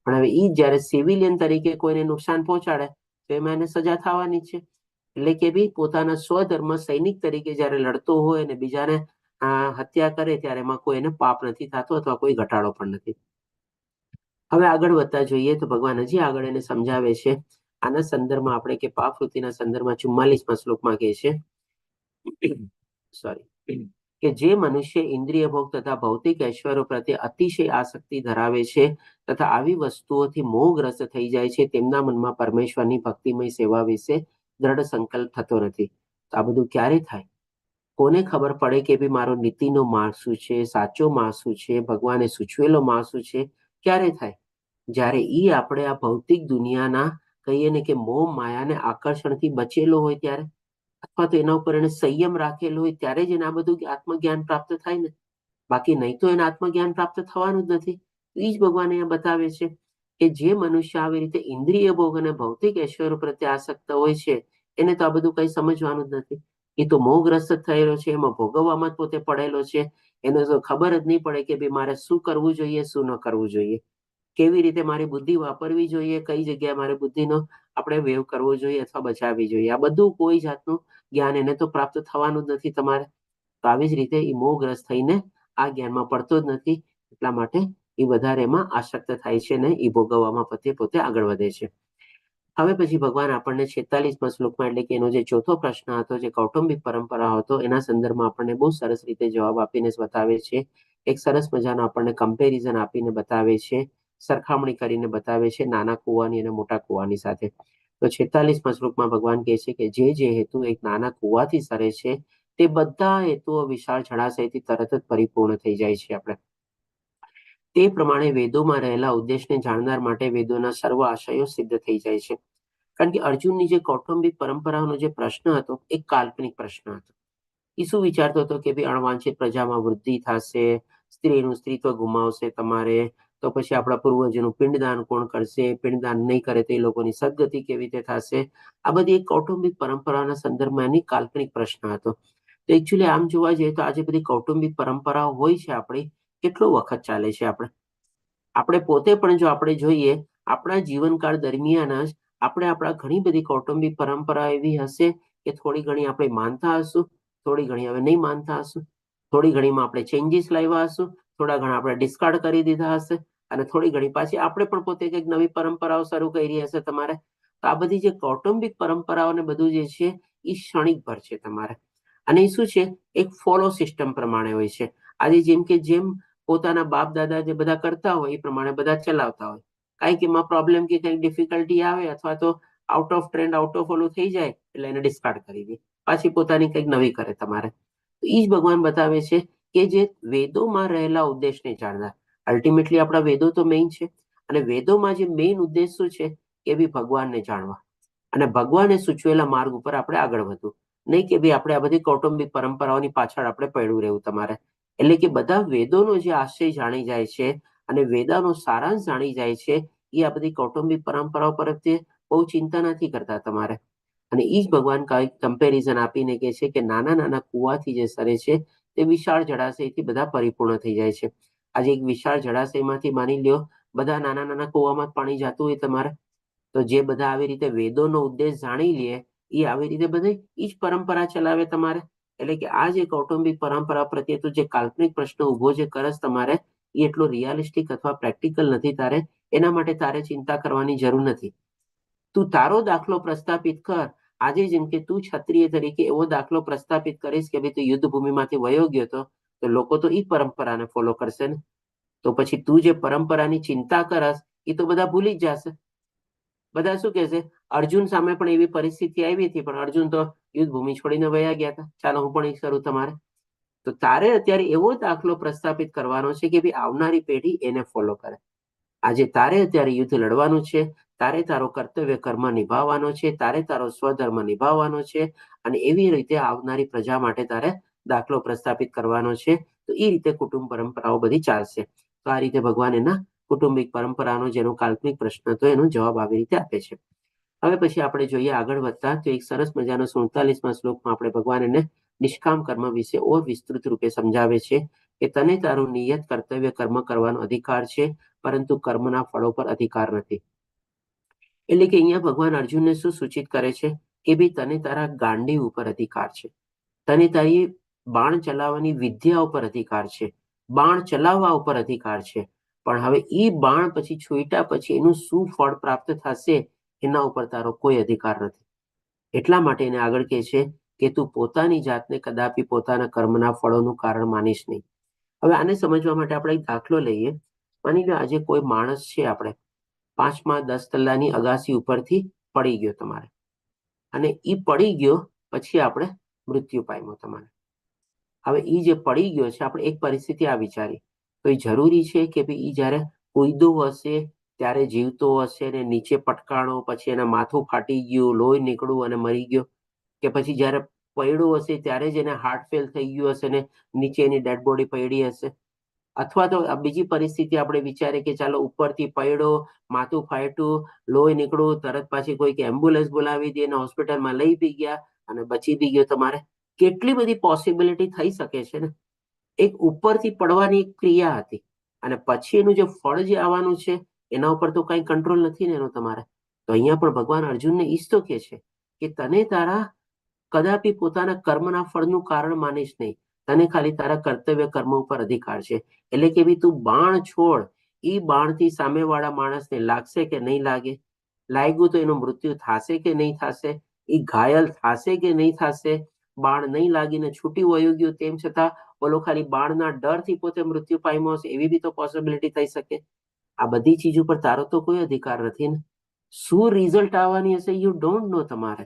પણ હવે ઈ જયારે સિવિલિયન તરીકે કોઈને નુકસાન પહોંચાડે તો તો એમાં એને સજા થવાની છે. એટલે કે બી પોતાના સ્વધર્મ સૈનિક તરીકે જ્યારે લડતો હોય અને બીજાને હત્યા કરે ત્યારે એમાં કોઈ એને પાપ નથી થતો અથવા કોઈ ઘટાડો પણ નથી. હવે આગળ વધતા જોઈએ તો ભગવાન હજી આગળ એને સમજાવે છે. આના સંદર્ભમાં આપણે કે પાપ વૃત્તિના સંદર્ભમાં 44મા શ્લોકમાં કહે છે કે જે મનુષ્ય ઇન્દ્રિય ભોગ તથા ભૌતિક ઐશ્વર્ય પ્રત્યે અતિશય આસક્તિ ધરાવે છે તથા આવી વસ્તુઓથી મોહગ્રસ્ત થઈ જાય છે તેમના મનમાં પરમેશ્વરની ભક્તિમય સેવા વિશે દ્રઢ સંકલ્પ થતો નથી. તો આ બધું ક્યારે થાય? કોને ખબર પડે કે ભાઈ મારો નીતિનો માર્ગ શું છે, સાચો માર્ગ શું છે, ભગવાને સૂચવેલો માર્ગ શું છે? ક્યારે થાય? જ્યારે ઈ આપણે આ ભૌતિક દુનિયાના કહીએ ને કે મોહ માયાને આકર્ષણથી બચેલો હોય ત્યારે, અથવા તો એના ઉપર એને સંયમ રાખેલો હોય ત્યારે જ એને આ બધું આત્મજ્ઞાન પ્રાપ્ત થાય ને. બાકી નહીં તો એને આત્મજ્ઞાન પ્રાપ્ત થવાનું જ નથી. એ જ ભગવાન અહીંયા બતાવે છે કે જે મનુષ્ય આવી રીતે ઇન્દ્રિય ભોગ અને ભૌતિક ઐશ્વર્ય પ્રત્યે આસક્ત હોય છે એને તો આ બધું કઈ સમજવાનું જ નથી. એ તો મોહગ્રસ્ત થયેલો છે, એમાં ભોગવવામાં જ પોતે પડેલો છે. એને તો ખબર જ નહીં પડે કે ભાઈ મારે શું કરવું જોઈએ, શું ન કરવું જોઈએ, કેવી રીતે મારી બુદ્ધિ વાપરવી જોઈએ, કઈ જગ્યાએ મારે બુદ્ધિનો આપણે વેવ કરવો જોઈએ અથવા બચાવવી જોઈએ. આ બધું કોઈ જાતનું જ્ઞાન એને તો પ્રાપ્ત થવાનું જ નથી તમારે. તો આવી જ રીતે એ મોહગ્રસ્ત થઈને આ જ્ઞાનમાં પડતો જ નથી. એટલા માટે એ વધારે એમાં આસક્ત થાય છે ને એ ભોગવવામાં પોતે આગળ વધે છે. હવે પછી ભગવાન આપણને 46મા શ્લોકમાં એટલે કે એનો જે ચોથો પ્રશ્ન હતો, જે કૌટુંબિક પરંપરા હતો, એના સંદર્ભમાં આપણને બહુ સરસ રીતે જવાબ આપીને બતાવે છે. એક સરસ મજાનો આપણને કમ્પેરિઝન આપીને બતાવે છે, સરખામણી કરીને બતાવે છે નાના કુવાની અને મોટા કુવાની સાથે. તો 46મા શ્લોકમાં ભગવાન કહે છે કે જે હેતુ એક નાના કુવાથી સરે છે તે બધા હેતુઓ વિશાળ જળાશયથી તરત જ પરિપૂર્ણ થઈ જાય છે. આપણે તે પ્રમાણે વેદોમાં રહેલા ઉદ્દેશને જાણનાર માટે વેદોના સર્વ આશયો સિદ્ધ થઈ જાય છે. કારણ કે અર્જુનની જે કૌટુંબિક પરંપરાનો જે પ્રશ્ન હતો એ કાલ્પનિક પ્રશ્ન હતો. એ શું વિચારતો હતો કે ભાઈ અણવાંછિત પ્રજામાં વૃદ્ધિ થશે, સ્ત્રીનું સ્ત્રીત્વ ગુમાવશે તમારે, તો પછી આપણા પૂર્વજોનું પિંડદાન કોણ કરશે, પિંડદાન નહીં કરે તો એ લોકોની સદગતિ કેવી રીતે થશે. આ બધી એક કૌટુંબિક પરંપરાના સંદર્ભમાં એની કાલ્પનિક પ્રશ્ન હતો. તો એકચ્યુઅલી આમ જોવા જઈએ તો આજે બધી કૌટુંબિક પરંપરાઓ હોય છે આપણી, કેટલો વખત ચાલે છે. આપણે પોતે પણ જો આપણે જોઈએ આપણા જીવનકાળ દરમિયાન જ આપણા ઘણી બધી કૌટુંબિક પરંપરા એવી હશે કે થોડી ઘણી આપણે માનતા હશું, થોડી ઘણી હવે નહીં માનતા હશું, થોડી ઘણીમાં આપણે ચેન્જીસ લાવ્યા હશું, થોડા ઘણા આપણે ડિસ્કાર્ડ કરી દીધા હશે, અને થોડી ઘણી પાછી આપણે પણ પોતે કંઈક નવી પરંપરાઓ શરૂ કરી હશે તમારે. તો આ બધી જે કૌટુંબિક પરંપરાઓને બધું જે છે એ ક્ષણિકભર છે તમારે. અને એ શું છે, એક ફોલો સિસ્ટમ પ્રમાણે હોય છે. આજે જેમ પોતાના બાપ દાદા જે બધા કરતા હોય એ પ્રમાણે બધા ચલાવતા હોય. કાંઈક એમાં પ્રોબ્લેમ કે કંઈક ડિફિકલ્ટી આવે અથવા તો out of trend, out of ઓલું થઈ જાય એટલે એને ડિસ્કાર્ડ કરી દે, પાછી પોતાની કંઈક નવી કરે તમારે. તો એ જ ભગવાન બતાવે છે કે જે વેદોમાં રહેલા ઉદ્દેશને જાણનાર, અલ્ટિમેટલી આપણા વેદો તો મેઇન છે, અને વેદોમાં જે મેઇન ઉદ્દેશ શું છે કે બી ભગવાનને જાણવા અને ભગવાને સૂચવેલા માર્ગ ઉપર આપણે આગળ વધવું. નહીં કે ભાઈ આપણે આ બધી કૌટુંબિક પરંપરાઓની પાછળ આપણે પડ્યું રહેવું તમારે. એટલે કે બધા વેદોનો જે આશય જાણી જાય છે અને વેદાનો સારાંશ જાણી જાય છે એ આ બધી કૌટુંબિક પરંપરાઓ પ્રત્યે બહુ ચિંતા નથી કરતા તમારે. અને એ જ ભગવાન કમ્પેરિઝન આપીને કહે છે કે નાના નાના કુવાથી જે સરે છે તે વિશાળ જળાશયથી બધા પરિપૂર્ણ થઈ જાય છે. આજે એક વિશાળ જળાશયમાંથી માની લ્યો બધા નાના નાના કુવામાં પાણી જતું હોય તમારે, તો જે બધા આવી રીતે વેદોનો ઉદ્દેશ જાણી લે એ આવી રીતે બધા એ જ પરંપરા ચલાવે તમારે. એટલે કે આ જે કૌટુંબિક પરંપરા પ્રત્યે તો જે કાલ્પનિક પ્રશ્ન ઉભો જે કરસ તમારે એ એટલો રિયાલિસ્ટિક અથવા પ્રેક્ટિકલ નથી તારે. એના માટે તારે ચિંતા કરવાની જરૂર નથી. તું તારો દાખલો પ્રસ્થાપિત કર. આજે જેમ કે તું ક્ષત્રિય તરીકે એવો દાખલો પ્રસ્થાપિત કરીશ કે ભાઈ તું યુદ્ધ ભૂમિમાંથી વયો ગયો તો લોકો તો એ પરંપરાને ફોલો કરશે ને. તો પછી તું જે પરંપરાની ચિંતા કરસ એ તો બધા ભૂલી જ જશે. બધા શું કહેશે, અર્જુન સામે પણ એવી પરિસ્થિતિ આવી હતી પણ અર્જુન તો યુદ્ધ ભૂમિ છોડીને વયા ગયા હતા, ચાલો હું પણ એ કરું તમારે. તો તારે અત્યારે એવો દાખલો પ્રસ્થાપિત કરવાનો છે કે ભાઈ આવનારી પેઢી એને ફોલો કરે. આજે તારે અત્યારે યુદ્ધ લડવાનું છે, તારે તારો કર્તવ્ય કર્મ નિભાવવાનો છે, તારે તારો સ્વધર્મ નિભાવવાનો છે, અને એવી રીતે આવનારી પ્રજા માટે તારે દાખલો પ્રસ્થાપિત કરવાનો છે. તો એ રીતે કુટુંબ પરંપરાઓ બધી ચાલશે. તો આ રીતે ભગવાન એના કુટુંબિક પરંપરાનો જેનો કાલ્પનિક પ્રશ્ન હતો એનો જવાબ આવી રીતે આપે છે. હવે પછી આપણે જોઈએ આગળ વધતા તો એક સરસ મજાનો 47મા શ્લોકમાં આપણે ભગવાન એને નિષ્કામ કર્મ વિશે ઓર વિસ્તૃત રૂપે સમજાવે છે કે તને તારું નિયત કર્તવ્ય કર્મ કરવાનો અધિકાર છે, પરંતુ કર્મના ફળો પર અધિકાર નથી. એટલે કે અહીંયા ભગવાન અર્જુનને શું સૂચિત કરે છે કે ભાઈ તને તારા ગાંડી ઉપર અધિકાર છે, તને તારી બાણ ચલાવવાની વિદ્યા ઉપર અધિકાર છે, બાણ ચલાવવા ઉપર અધિકાર છે, પણ હવે એ બાણ પછી છૂટ્યા પછી એનું શું ફળ પ્રાપ્ત થશે એના ઉપર તારો કોઈ અધિકાર નથી. એટલા માટે એને આગળ કહે છે કે તું પોતાની જાતને કદાપી પોતાના કર્મના ફળોનું કારણ માનીશ નહીં. હવે આને સમજવા માટે આપણે એક દાખલો લઈએ. માની લો આજે કોઈ માણસ છે, આપણે 5મા 10 તલ્લાની અગાસી ઉપરથી પડી ગયો તમારે, અને એ પડી ગયો પછી આપણે મૃત્યુ પામ્યો તમારે. હવે એ જે પડી ગયો છે, આપણે એક પરિસ્થિતિ આ વિચારી, તો એ જરૂરી છે કે ભાઈ એ જયારે કૂદતો હશે ત્યારે જીવતો હશે ને નીચે પટકાણો પછી એના માથું ફાટી ગયું, લોહી નીકળ્યું અને મરી ગયો, કે પછી જયારે પડ્યો હશે ત્યારે જ એને હાર્ટ ફેલ થઈ ગયું હશે ને નીચે એની ડેડ બોડી પડી હશે? અથવા તો બીજી પરિસ્થિતિ આપણે વિચારીએ કે ચાલો ઉપરથી પડ્યો, માથું ફાટ્યું, લોહી નીકળ્યું, તરત પાછી કોઈક એમ્બ્યુલન્સ બોલાવી દે અને હોસ્પિટલમાં લઈ બી ગયા અને બચી બી ગયો તમારે. કેટલી બધી પોસિબિલિટી થઈ શકે છે ને. એક ઉપરથી પડવાની ક્રિયા હતી અને પછી એનું જે ફળ જે આવવાનું છે એના ઉપર તો કઈ કંટ્રોલ નથી ને એનો તમારે. તો અહીંયા પણ ભગવાન અર્જુનને ઈ જ તો કહે છે કે તને તારા કદાપી પોતાના કર્મના ફળનું કારણ માનીશ નહીં, તને ખાલી તારા કર્તવ્ય કર્મ ઉપર અધિકાર છે. એટલે કે ભાઈ તું બાણ છોડ, એ બાણથી સામેવાળા માણસને લાગશે કે નહીં લાગે, લાગ્યું તો એનું મૃત્યુ થશે કે નહીં થશે, એ ઘાયલ થશે કે નહીં થશે, બાણ નહીં લાગીને છૂટી વયું ગયું તેમ છતાં ઓલો ખાલી બાણના ડરથી પોતે મૃત્યુ પામ્યો હશે, એવી બી તો પોસિબિલિટી થઈ શકે. આ બધી ચીજ ઉપર તારો તો કોઈ અધિકાર નથી ને. શું રિઝલ્ટ આવવાની હશે યુ ડોન્ટ નો તમારે.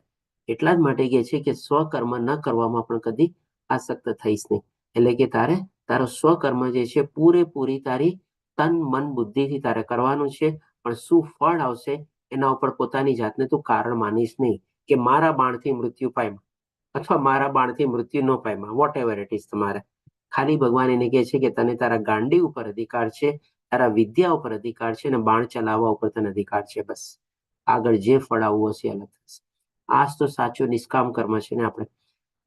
એટલા જ માટે કહે છે કે સ્વકર્મ ન કરવામાં પણ કદી આસક્ત થઈશ નહીં. એટલે કે તારે તારો સ્વકર્મ જે છે પૂરેપૂરી તારી તન મન બુદ્ધિથી તારે કરવાનું છે, પણ શું ફળ આવશે એના ઉપર પોતાની જાતને તું કારણ માનીશ નહીં કે મારા બાણથી મૃત્યુ પામ્યા અથવા મારા બાણથી મૃત્યુ ન પામ્યા, વોટ એવર ઇટ ઇઝ. તમારે ખાલી ભગવાન એને કહે છે કે તને તારા ગાંડી ઉપર અધિકાર છે, તારા વિદ્યા ઉપર અધિકાર છે અને બાણ ચલાવવા ઉપર તને અધિકાર છે. બસ આગળ જે ફળ આવવું હશે અલગ થશે. આ જ તો સાચું નિષ્કામ કર્મ છે ને.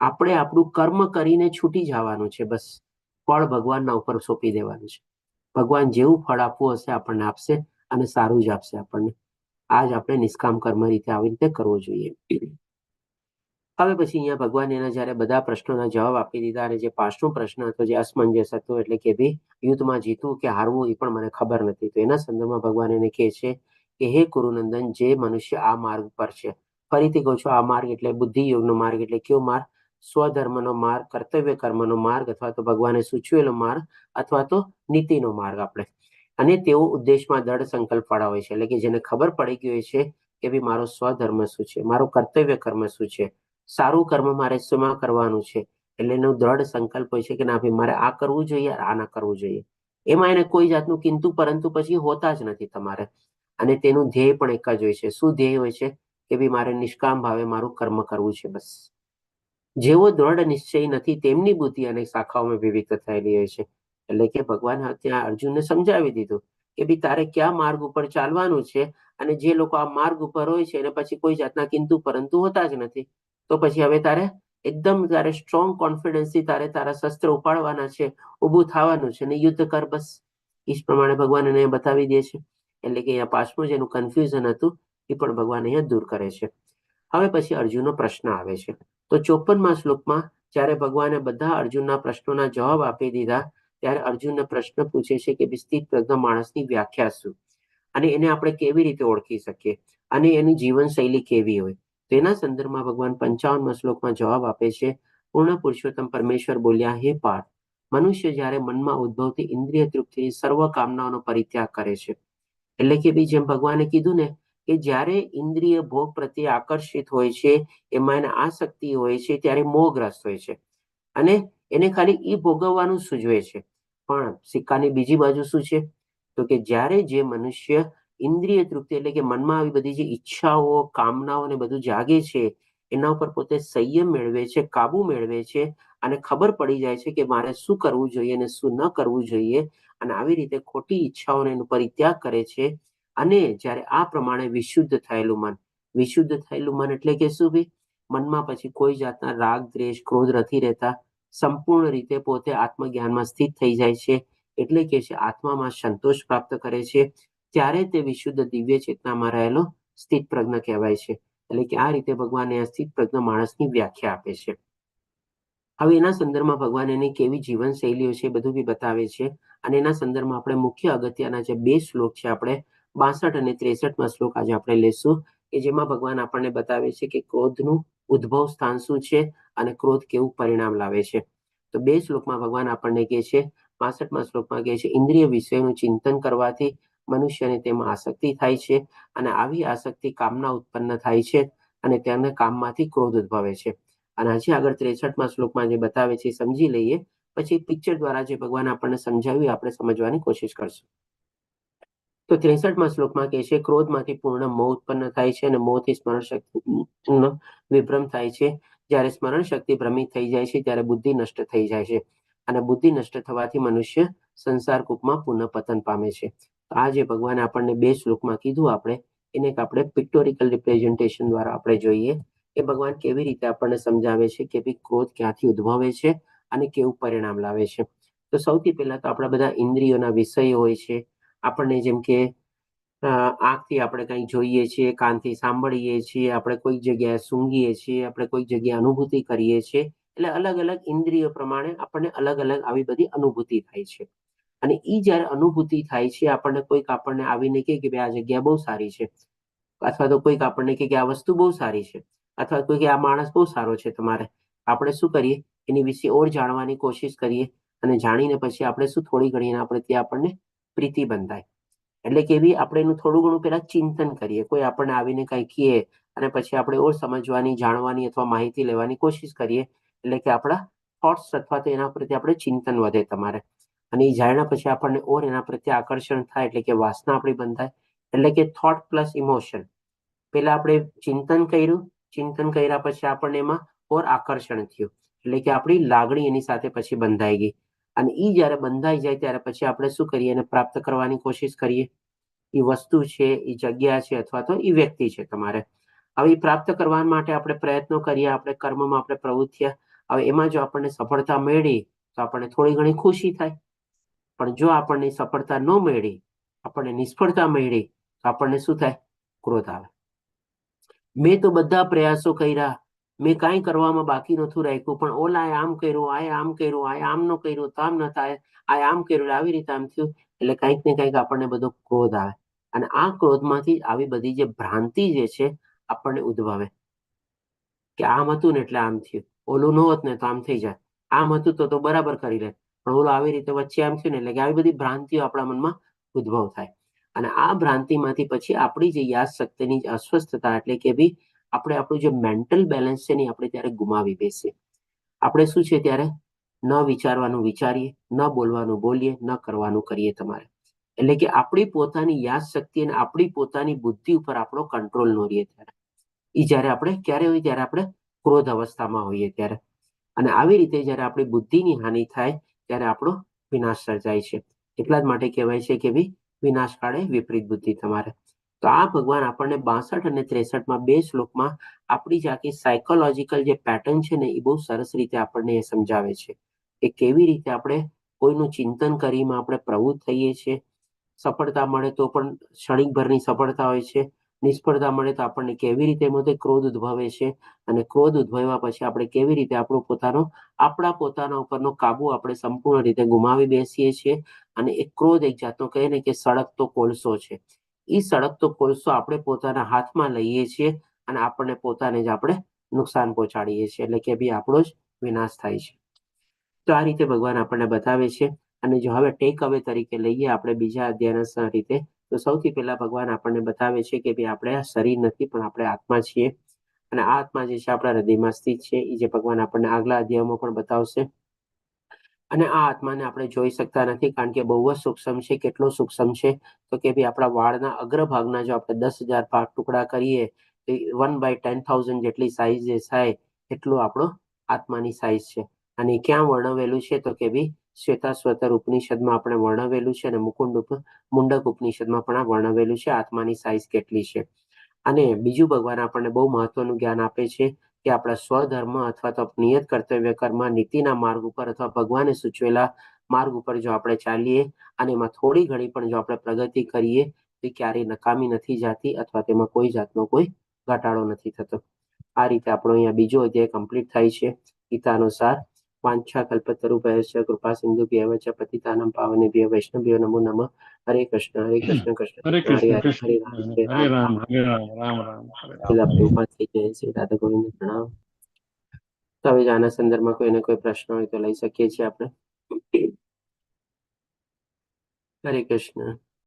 આપણે આપણું કર્મ કરીને છૂટી જવાનું છે. બસ ફળ ભગવાનના ઉપર સોંપી દેવાનું છે. ભગવાન જેવું ફળ આપવું હશે આપણને આપશે અને સારું જ આપશે આપણને. આ જ આપણે નિષ્કામ કર્મ રીતે આવી રીતે કરવું જોઈએ. હવે પછી અહીંયા ભગવાન એના જયારે બધા પ્રશ્નોના જવાબ આપી દીધા અને જે 5મો પ્રશ્ન હતો જે અસમંજસ હતો, એટલે કે ભાઈ યુદ્ધમાં જીતવું કે હારવું એ પણ મને ખબર નથી, તો એના સંદર્ભમાં ભગવાન એને કહે છે કે હે કુરુનંદન, જે મનુષ્ય આ માર્ગ પર છે, ફરીથી કહું છું, આ માર્ગ એટલે બુદ્ધિ યોગનો માર્ગ, એટલે કયો માર્ગ? સ્વધર્મનો માર્ગ, કર્તવ્ય કર્મનો માર્ગ, અથવા તો ભગવાને સૂચવેલો માર્ગ, અથવા તો નીતિનો માર્ગ આપણે. અને તેઓ ઉદ્દેશમાં દ્રઢ સંકલ્પ વાળા હોય છે. એટલે કે જેને ખબર પડી ગઈ છે કે ભાઈ મારો સ્વધર્મ શું છે, મારો કર્તવ્ય કર્મ શું છે, સારું કર્મ મારે શેમાં કરવાનું છે, એટલે એનો દ્રઢ સંકલ્પ હોય છે કે ના ભાઈ મારે આ કરવું જોઈએ, આ ના કરવું જોઈએ. એમાં એને કોઈ જાતનું કિંતુ પરંતુ પછી હોતા જ નથી તમારે. અને તેનું ધ્યેય પણ એક જ હોય છે. શું ધ્યેય હોય છે? કે ભાઈ મારે નિષ્કામ ભાવે મારું કર્મ કરવું છે. બસ જેવો દ્રઢ નિશ્ચય નથી તેમની બુદ્ધિ અનેક શાખાઓમાં વિવિધ થયેલી હોય છે. એટલે કે ભગવાન ત્યાં અર્જુનને સમજાવી દીધું કે ભાઈ તારે કયા માર્ગ ઉપર ચાલવાનું છે, અને જે લોકો આ માર્ગ ઉપર હોય છે એને પછી કોઈ જાતના કિંતુ પરંતુ હોતા જ નથી. તો પછી હવે તારે એકદમ તારે સ્ટ્રોંગ કોન્ફિડન્સથી તારે તારા શસ્ત્ર ઉપાડવાના છે, ઊભું થવાનું છે અને યુદ્ધ કર. બસ એ જ પ્રમાણે ભગવાન એને બતાવી દે છે. એટલે કે અહીંયા 5મું જેનું કન્ફ્યુઝન હતું એ પણ ભગવાન અહીંયા દૂર કરે છે. હવે પછી અર્જુનનો પ્રશ્ન આવે છે. તો 54મા શ્લોકમાં જ્યારે ભગવાને બધા અર્જુનના પ્રશ્નોના જવાબ આપી દીધા ત્યારે અર્જુનને પ્રશ્ન પૂછે છે કે સ્થિત પ્રજ્ઞ માણસની વ્યાખ્યા શું, અને એને આપણે કેવી રીતે ઓળખી શકીએ, અને એની જીવનશૈલી કેવી હોય. તેના સંદર્ભમાં ભગવાન 55મા શ્લોકમાં જવાબ આપે છે. પૂર્ણ પુરુષોત્તમ પરમેશ્વર બોલ્યા, હે પાર્થ, મનુષ્ય જ્યારે મનમાં ઉદ્ભવતી ઇન્દ્રિય તૃપ્તિની સર્વ કામનાઓનો પરિત્યાગ કરે છે. એટલે કે બી જેમ ભગવાને કીધું ને કે જ્યારે ઇન્દ્રિય ભોગ પ્રત્યે આકર્ષિત હોય છે, એમાં એને આસક્તિ હોય છે, ત્યારે મોહગ્રસ્ત હોય છે અને એને ખાલી ઈ ભોગવવાનું સૂચવે છે. પણ સિક્કાની બીજી બાજુ શું છે? તો કે જ્યારે જે મનુષ્ય ઇન્દ્રિય તૃપ્તિ એટલે કે મનમાં આવી બધી જે ઈચ્છાઓ, કામનાઓ ને બધું જાગે છે, એના ઉપર પોતે સંયમ મેળવે છે, કાબુ મેળવે છે અને ખબર પડી જાય છે કે મારે શું કરવું જોઈએ અને શું ન કરવું જોઈએ, અને આવી રીતે ખોટી ઈચ્છાઓને એનો પરિત્યાગ કરે છે. અને જ્યારે આ પ્રમાણે વિશુદ્ધ થયેલું મન એટલે કે શું ભાઈ? મનમાં પછી કોઈ જાતના રાગ, દ્વેષ, ક્રોધ નથી રહેતા, સંપૂર્ણ રીતે પોતે આત્મજ્ઞાનમાં સ્થિત થઈ જાય છે. એટલે કે છે આત્મામાં સંતોષ પ્રાપ્ત કરે છે. ત્યારે તે વિશુદ્ધ દિવ્ય ચેતનામાં રહેલો સ્થિત પ્રજ્ઞ કહેવાય છે. એટલે કે આ રીતે ભગવાને આ સ્થિત પ્રજ્ઞ માણસની વ્યાખ્યા આપે છે. હવે એના સંદર્ભમાં ભગવાન એની કેવી જીવન શૈલીઓ છે એ બધું બી બતાવે છે. અને એના સંદર્ભમાં આપણે મુખ્ય અગત્યના જે 2 શ્લોક છે આપણે 62 અને 63માં શ્લોક આજે આપણે લેશું કે જેમાં ભગવાન આપણને બતાવે છે કે ક્રોધનું ઉદ્ભવ સ્થાન શું છે અને ક્રોધ કેવું પરિણામ લાવે છે. તો 2 શ્લોકમાં ભગવાન આપણને કહે છે, 62માં શ્લોકમાં કહે છે, ઇન્દ્રિય વિષયનું ચિંતન કરવાથી મનુષ્યને તેમાં આસક્તિ થાય છે અને આવી આસક્તિ કામના ઉત્પન્ન થાય છે અને તેને કામમાંથી ક્રોધ ઉદ્ભવે છે. અને હજી આગળ 63માં શ્લોકમાં જે બતાવે છે સમજી લઈએ, પછી પિક્ચર દ્વારા જે ભગવાન આપણને સમજાવ્યું આપણે સમજવાની કોશિશ કરશું. તો 63માં શ્લોકમાં કહે છે, ક્રોધમાંથી પૂર્ણ મોહ ઉત્પન્ન થાય છે અને મોહથી સ્મરણ શક્તિનો વિભ્રમ થાય છે. જ્યારે સ્મરણ શક્તિ ભ્રમિત થઈ જાય છે ત્યારે બુદ્ધિ નષ્ટ થઈ જાય છે અને બુદ્ધિ નષ્ટ થવાથી મનુષ્ય સંસાર કૂપમાં પુનઃ પતન પામે છે. આ જે ભગવાને આપણને 2 શ્લોકમાં કીધું આપણે એને આપણે પિક્ટોરિકલ રિપ્રેઝન્ટેશન દ્વારા આપણે જોઈએ કે ભગવાન કેવી રીતે આપણને સમજાવે છે કે ભાઈ ક્રોધ ક્યાંથી ઉદ્ભવે છે અને કેવું પરિણામ લાવે છે. તો સૌથી પહેલા તો આપણા બધા ઇન્દ્રિયોના વિષયો હોય છે. આપણને જેમ કે આંખથી આપણે કંઈ જોઈએ છીએ, કાનથી સાંભળીએ છીએ, આપણે કોઈક જગ્યાએ સૂંઘીએ છીએ, આપણે કોઈક જગ્યાએ અનુભૂતિ કરીએ છીએ. એટલે અલગ અલગ ઇન્દ્રિયો પ્રમાણે આપણને અલગ અલગ આવી બધી અનુભૂતિ થાય છે. અને એ જ્યારે અનુભૂતિ થાય છે આપણને આવીને કહે કે ભાઈ આ જગ્યા બહુ સારી છે, અથવા તો કોઈક આપણને કહે કે આ વસ્તુ બહુ સારી છે, અથવા કોઈ કે આ માણસ બહુ સારો છે તમારે. આપણે શું કરીએ, એની વિશે ઓર જાણવાની કોશિશ કરીએ અને જાણીને પછી આપણે શું થોડી ઘણી આપણે ત્યાં આપણને પ્રીતિ બંધાય. એટલે કે એવી આપણે એનું થોડું ઘણું પહેલા ચિંતન કરીએ. કોઈ આપણને આવીને કંઈ કહે અને પછી આપણે ઓર સમજવાની, જાણવાની અથવા માહિતી લેવાની કોશિશ કરીએ. એટલે કે આપણા થોટ્સ અથવા તો એના પ્રત્યે આપણે ચિંતન વધે તમારે. અને એ જાણ્યા પછી આપણને ઓર એના પ્રત્યે આકર્ષણ થાય, એટલે કે વાસના આપણી બંધાય. એટલે કે થોટ પ્લસ ઇમોશન. પેલા આપણે ચિંતન કર્યા પછી આપણને એમાં ઓર આકર્ષણ થયું, એટલે કે આપણી લાગણી એની સાથે પછી બંધાઈ ગઈ. અને એ જ્યારે બંધાઈ જાય ત્યારે પછી આપણે શું કરીએ, એને પ્રાપ્ત કરવાની કોશિશ કરીએ. એ વસ્તુ છે, એ જગ્યા છે, અથવા તો એ વ્યક્તિ છે તમારે. હવે એ પ્રાપ્ત કરવા માટે આપણે પ્રયત્નો કરીએ, આપણે કર્મમાં આપણે પ્રવૃત્તિ. હવે એમાં જો આપણને સફળતા મળી તો આપણને થોડી ઘણી ખુશી થાય. પણ જો આપણને સફળતા ન મળી, આપણને નિષ્ફળતા મળી, તો આપણને શું થાય? ક્રોધ આવે. મેં તો બધા પ્રયાસો કર્યા, મેં કાંઈ કરવામાં બાકી નહોતું રાખ્યું, પણ ઓલાએ આમ કર્યું, આએ આમ કર્યું, આએ આમ ન કર્યું, તો આમ ન થાય, આએ આમ કર્યું, આવી રીતે આમ થયું. એટલે કંઈક ને કંઈક આપણને બધો ક્રોધ આવે. અને આ ક્રોધમાંથી આવી બધી જે ભ્રાંતિ જે છે આપણને ઉદ્ભવે કે આમ હતું ને એટલે આમ થયું, ઓલું ન હોત ને તો આમ થઈ જાય, આમ હતું તો બરાબર કરી લે, પણ ઓલું આવી રીતે વચ્ચે આમ થયું ને, એટલે કે આવી બધી ભ્રાંતિઓ આપણા મનમાં ઉદ્ભવ થાય. અને આ ભ્રાંતિમાંથી પછી આપણી જે યાદ શક્તિની અસ્વસ્થતા, એટલે કે ભાઈ આપણે આપણું જે મેન્ટલ બેલેન્સ છે ને આપણે ત્યારે ગુમાવી બેસીએ. આપણે શું છે ત્યારે ન વિચારવાનું વિચારીએ, ન બોલવાનું બોલીએ, ન કરવાનું કરીએ તમારે. એટલે કે આપણી પોતાની યાદ શક્તિ અને આપણી પોતાની બુદ્ધિ ઉપર આપણો કંટ્રોલ ન રહીએ ત્યારે. એ જ્યારે આપણે ક્યારે હોય, ત્યારે આપણે ક્રોધ અવસ્થામાં હોઈએ ત્યારે. અને આવી રીતે જ્યારે આપણી બુદ્ધિની હાનિ થાય ત્યારે આપણો વિનાશ સર્જાય છે. એટલા જ માટે કહેવાય છે કે ભાઈ વિનાશ કાળે વિપરીત બુદ્ધિ તમારે. તો આ ભગવાન આપણને 62 અને 63માં 2 શ્લોકમાં આપણી જે આખી સાયકોલોજીકલ જે પેટર્ન છે ને એ બહુ સરસ રીતે આપણને એ સમજાવે છે કે કેવી રીતે આપણે કોઈનું ચિંતન કરીને આપણે પ્રવૃત્ત થઈએ છીએ. સફળતા મળે તો પણ ક્ષણિકભરની સફળતા હોય છે, નિષ્ફળતા મળે તો આપણને કેવી રીતે એમાંથી ક્રોધ ઉદ્ભવે છે, અને ક્રોધ ઉદ્ભવ્યા પછી આપણે કેવી રીતે આપણા પોતાના ઉપરનો કાબુ આપણે સંપૂર્ણ રીતે ગુમાવી બેસીએ છીએ. અને એ ક્રોધ એક જાતનો કહે ને કે સળગતો કોલસો છે. એ સળગતો કોલસો આપણે પોતાના હાથમાં લઈએ છીએ અને આપણને પોતાને જ આપણે નુકસાન પહોંચાડીએ છીએ. એટલે કે ભાઈ આપણો જ વિનાશ થાય છે. તો આ રીતે ભગવાન આપણને બતાવે છે. અને જો હવે ટેક અવે તરીકે લઈએ આપણે બીજા અધ્યયન રીતે, તો સૌથી પહેલા ભગવાન આપણને બતાવે છે કે ભાઈ આપણે આ શરીર નથી, પણ આપણે આત્મા છીએ. અને આ આત્મા જે છે આપણા હૃદયમાં સ્થિત છે. એ જે ભગવાન આપણને આગલા અધ્યાયમાં પણ બતાવશે. અને આ આત્માને આપણે જોઈ શકતા નથી, કારણ કે બહુ જ સૂક્ષ્મ છે. કેટલો સૂક્ષ્મ છે તો કે ભાઈ આપણા વાળના અગ્રભાગના જો આપણે 10,000 ભાગ ટુકડા કરીએ તો 1/10,000 જેટલી સાઈઝ જે થાય એટલું આપણો આત્માની સાઈઝ છે. અને ક્યાં વર્ણવેલું છે તો કે ભાઈ શ્વેતાશ્વતર ઉપનિષદમાં આપણે વર્ણવેલું છે, અને મુંડક ઉપનિષદમાં પણ આ વર્ણવેલું છે આત્માની સાઈઝ કેટલી છે. અને બીજું ભગવાન આપણને બહુ મહત્વનું જ્ઞાન આપે છે કે આપણા સ્વધર્મ અથવા તો નિયત કર્તવ્ય કર્મ નીતિના માર્ગ ઉપર અથવા ભગવાને સૂચવેલા માર્ગ ઉપર જો આપણે ચાલીએ અને એમાં થોડી ઘણી પણ જો આપણે પ્રગતિ કરીએ એ ક્યારેય નકામી નથી જાતી અથવા તેમાં કોઈ જાતનો કોઈ ઘટાડો નથી થતો. આ રીતે આપણો અહીંયા બીજો અધ્યાય કમ્પ્લીટ થાય છે. ગીતાનુસાર વાંછા કલ્પતરુભ્યશ્ચ કૃપા સિંધુભ્યેવ ચ પતિતાનાં પાવનેભ્યો વૈષ્ણવેભ્યો નમો નમઃ. હરે કૃષ્ણ કૃષ્ણ હરે કૃષ્ણ હરે કૃષ્ણ હરે, કૃષ્ણ હરે રામ હરે હરે રામ. રામ હરે રામ રામ રામ હરે રામ. શ્રીલા પ્રભુપાદ કી જય. શ્રી રાધા ગોવિંદ પ્રણામ. તો હવે જ આના સંદર્ભમાં કોઈને કોઈ પ્રશ્ન હોય તો લઈ શકીએ છીએ આપણે. હરે કૃષ્ણ.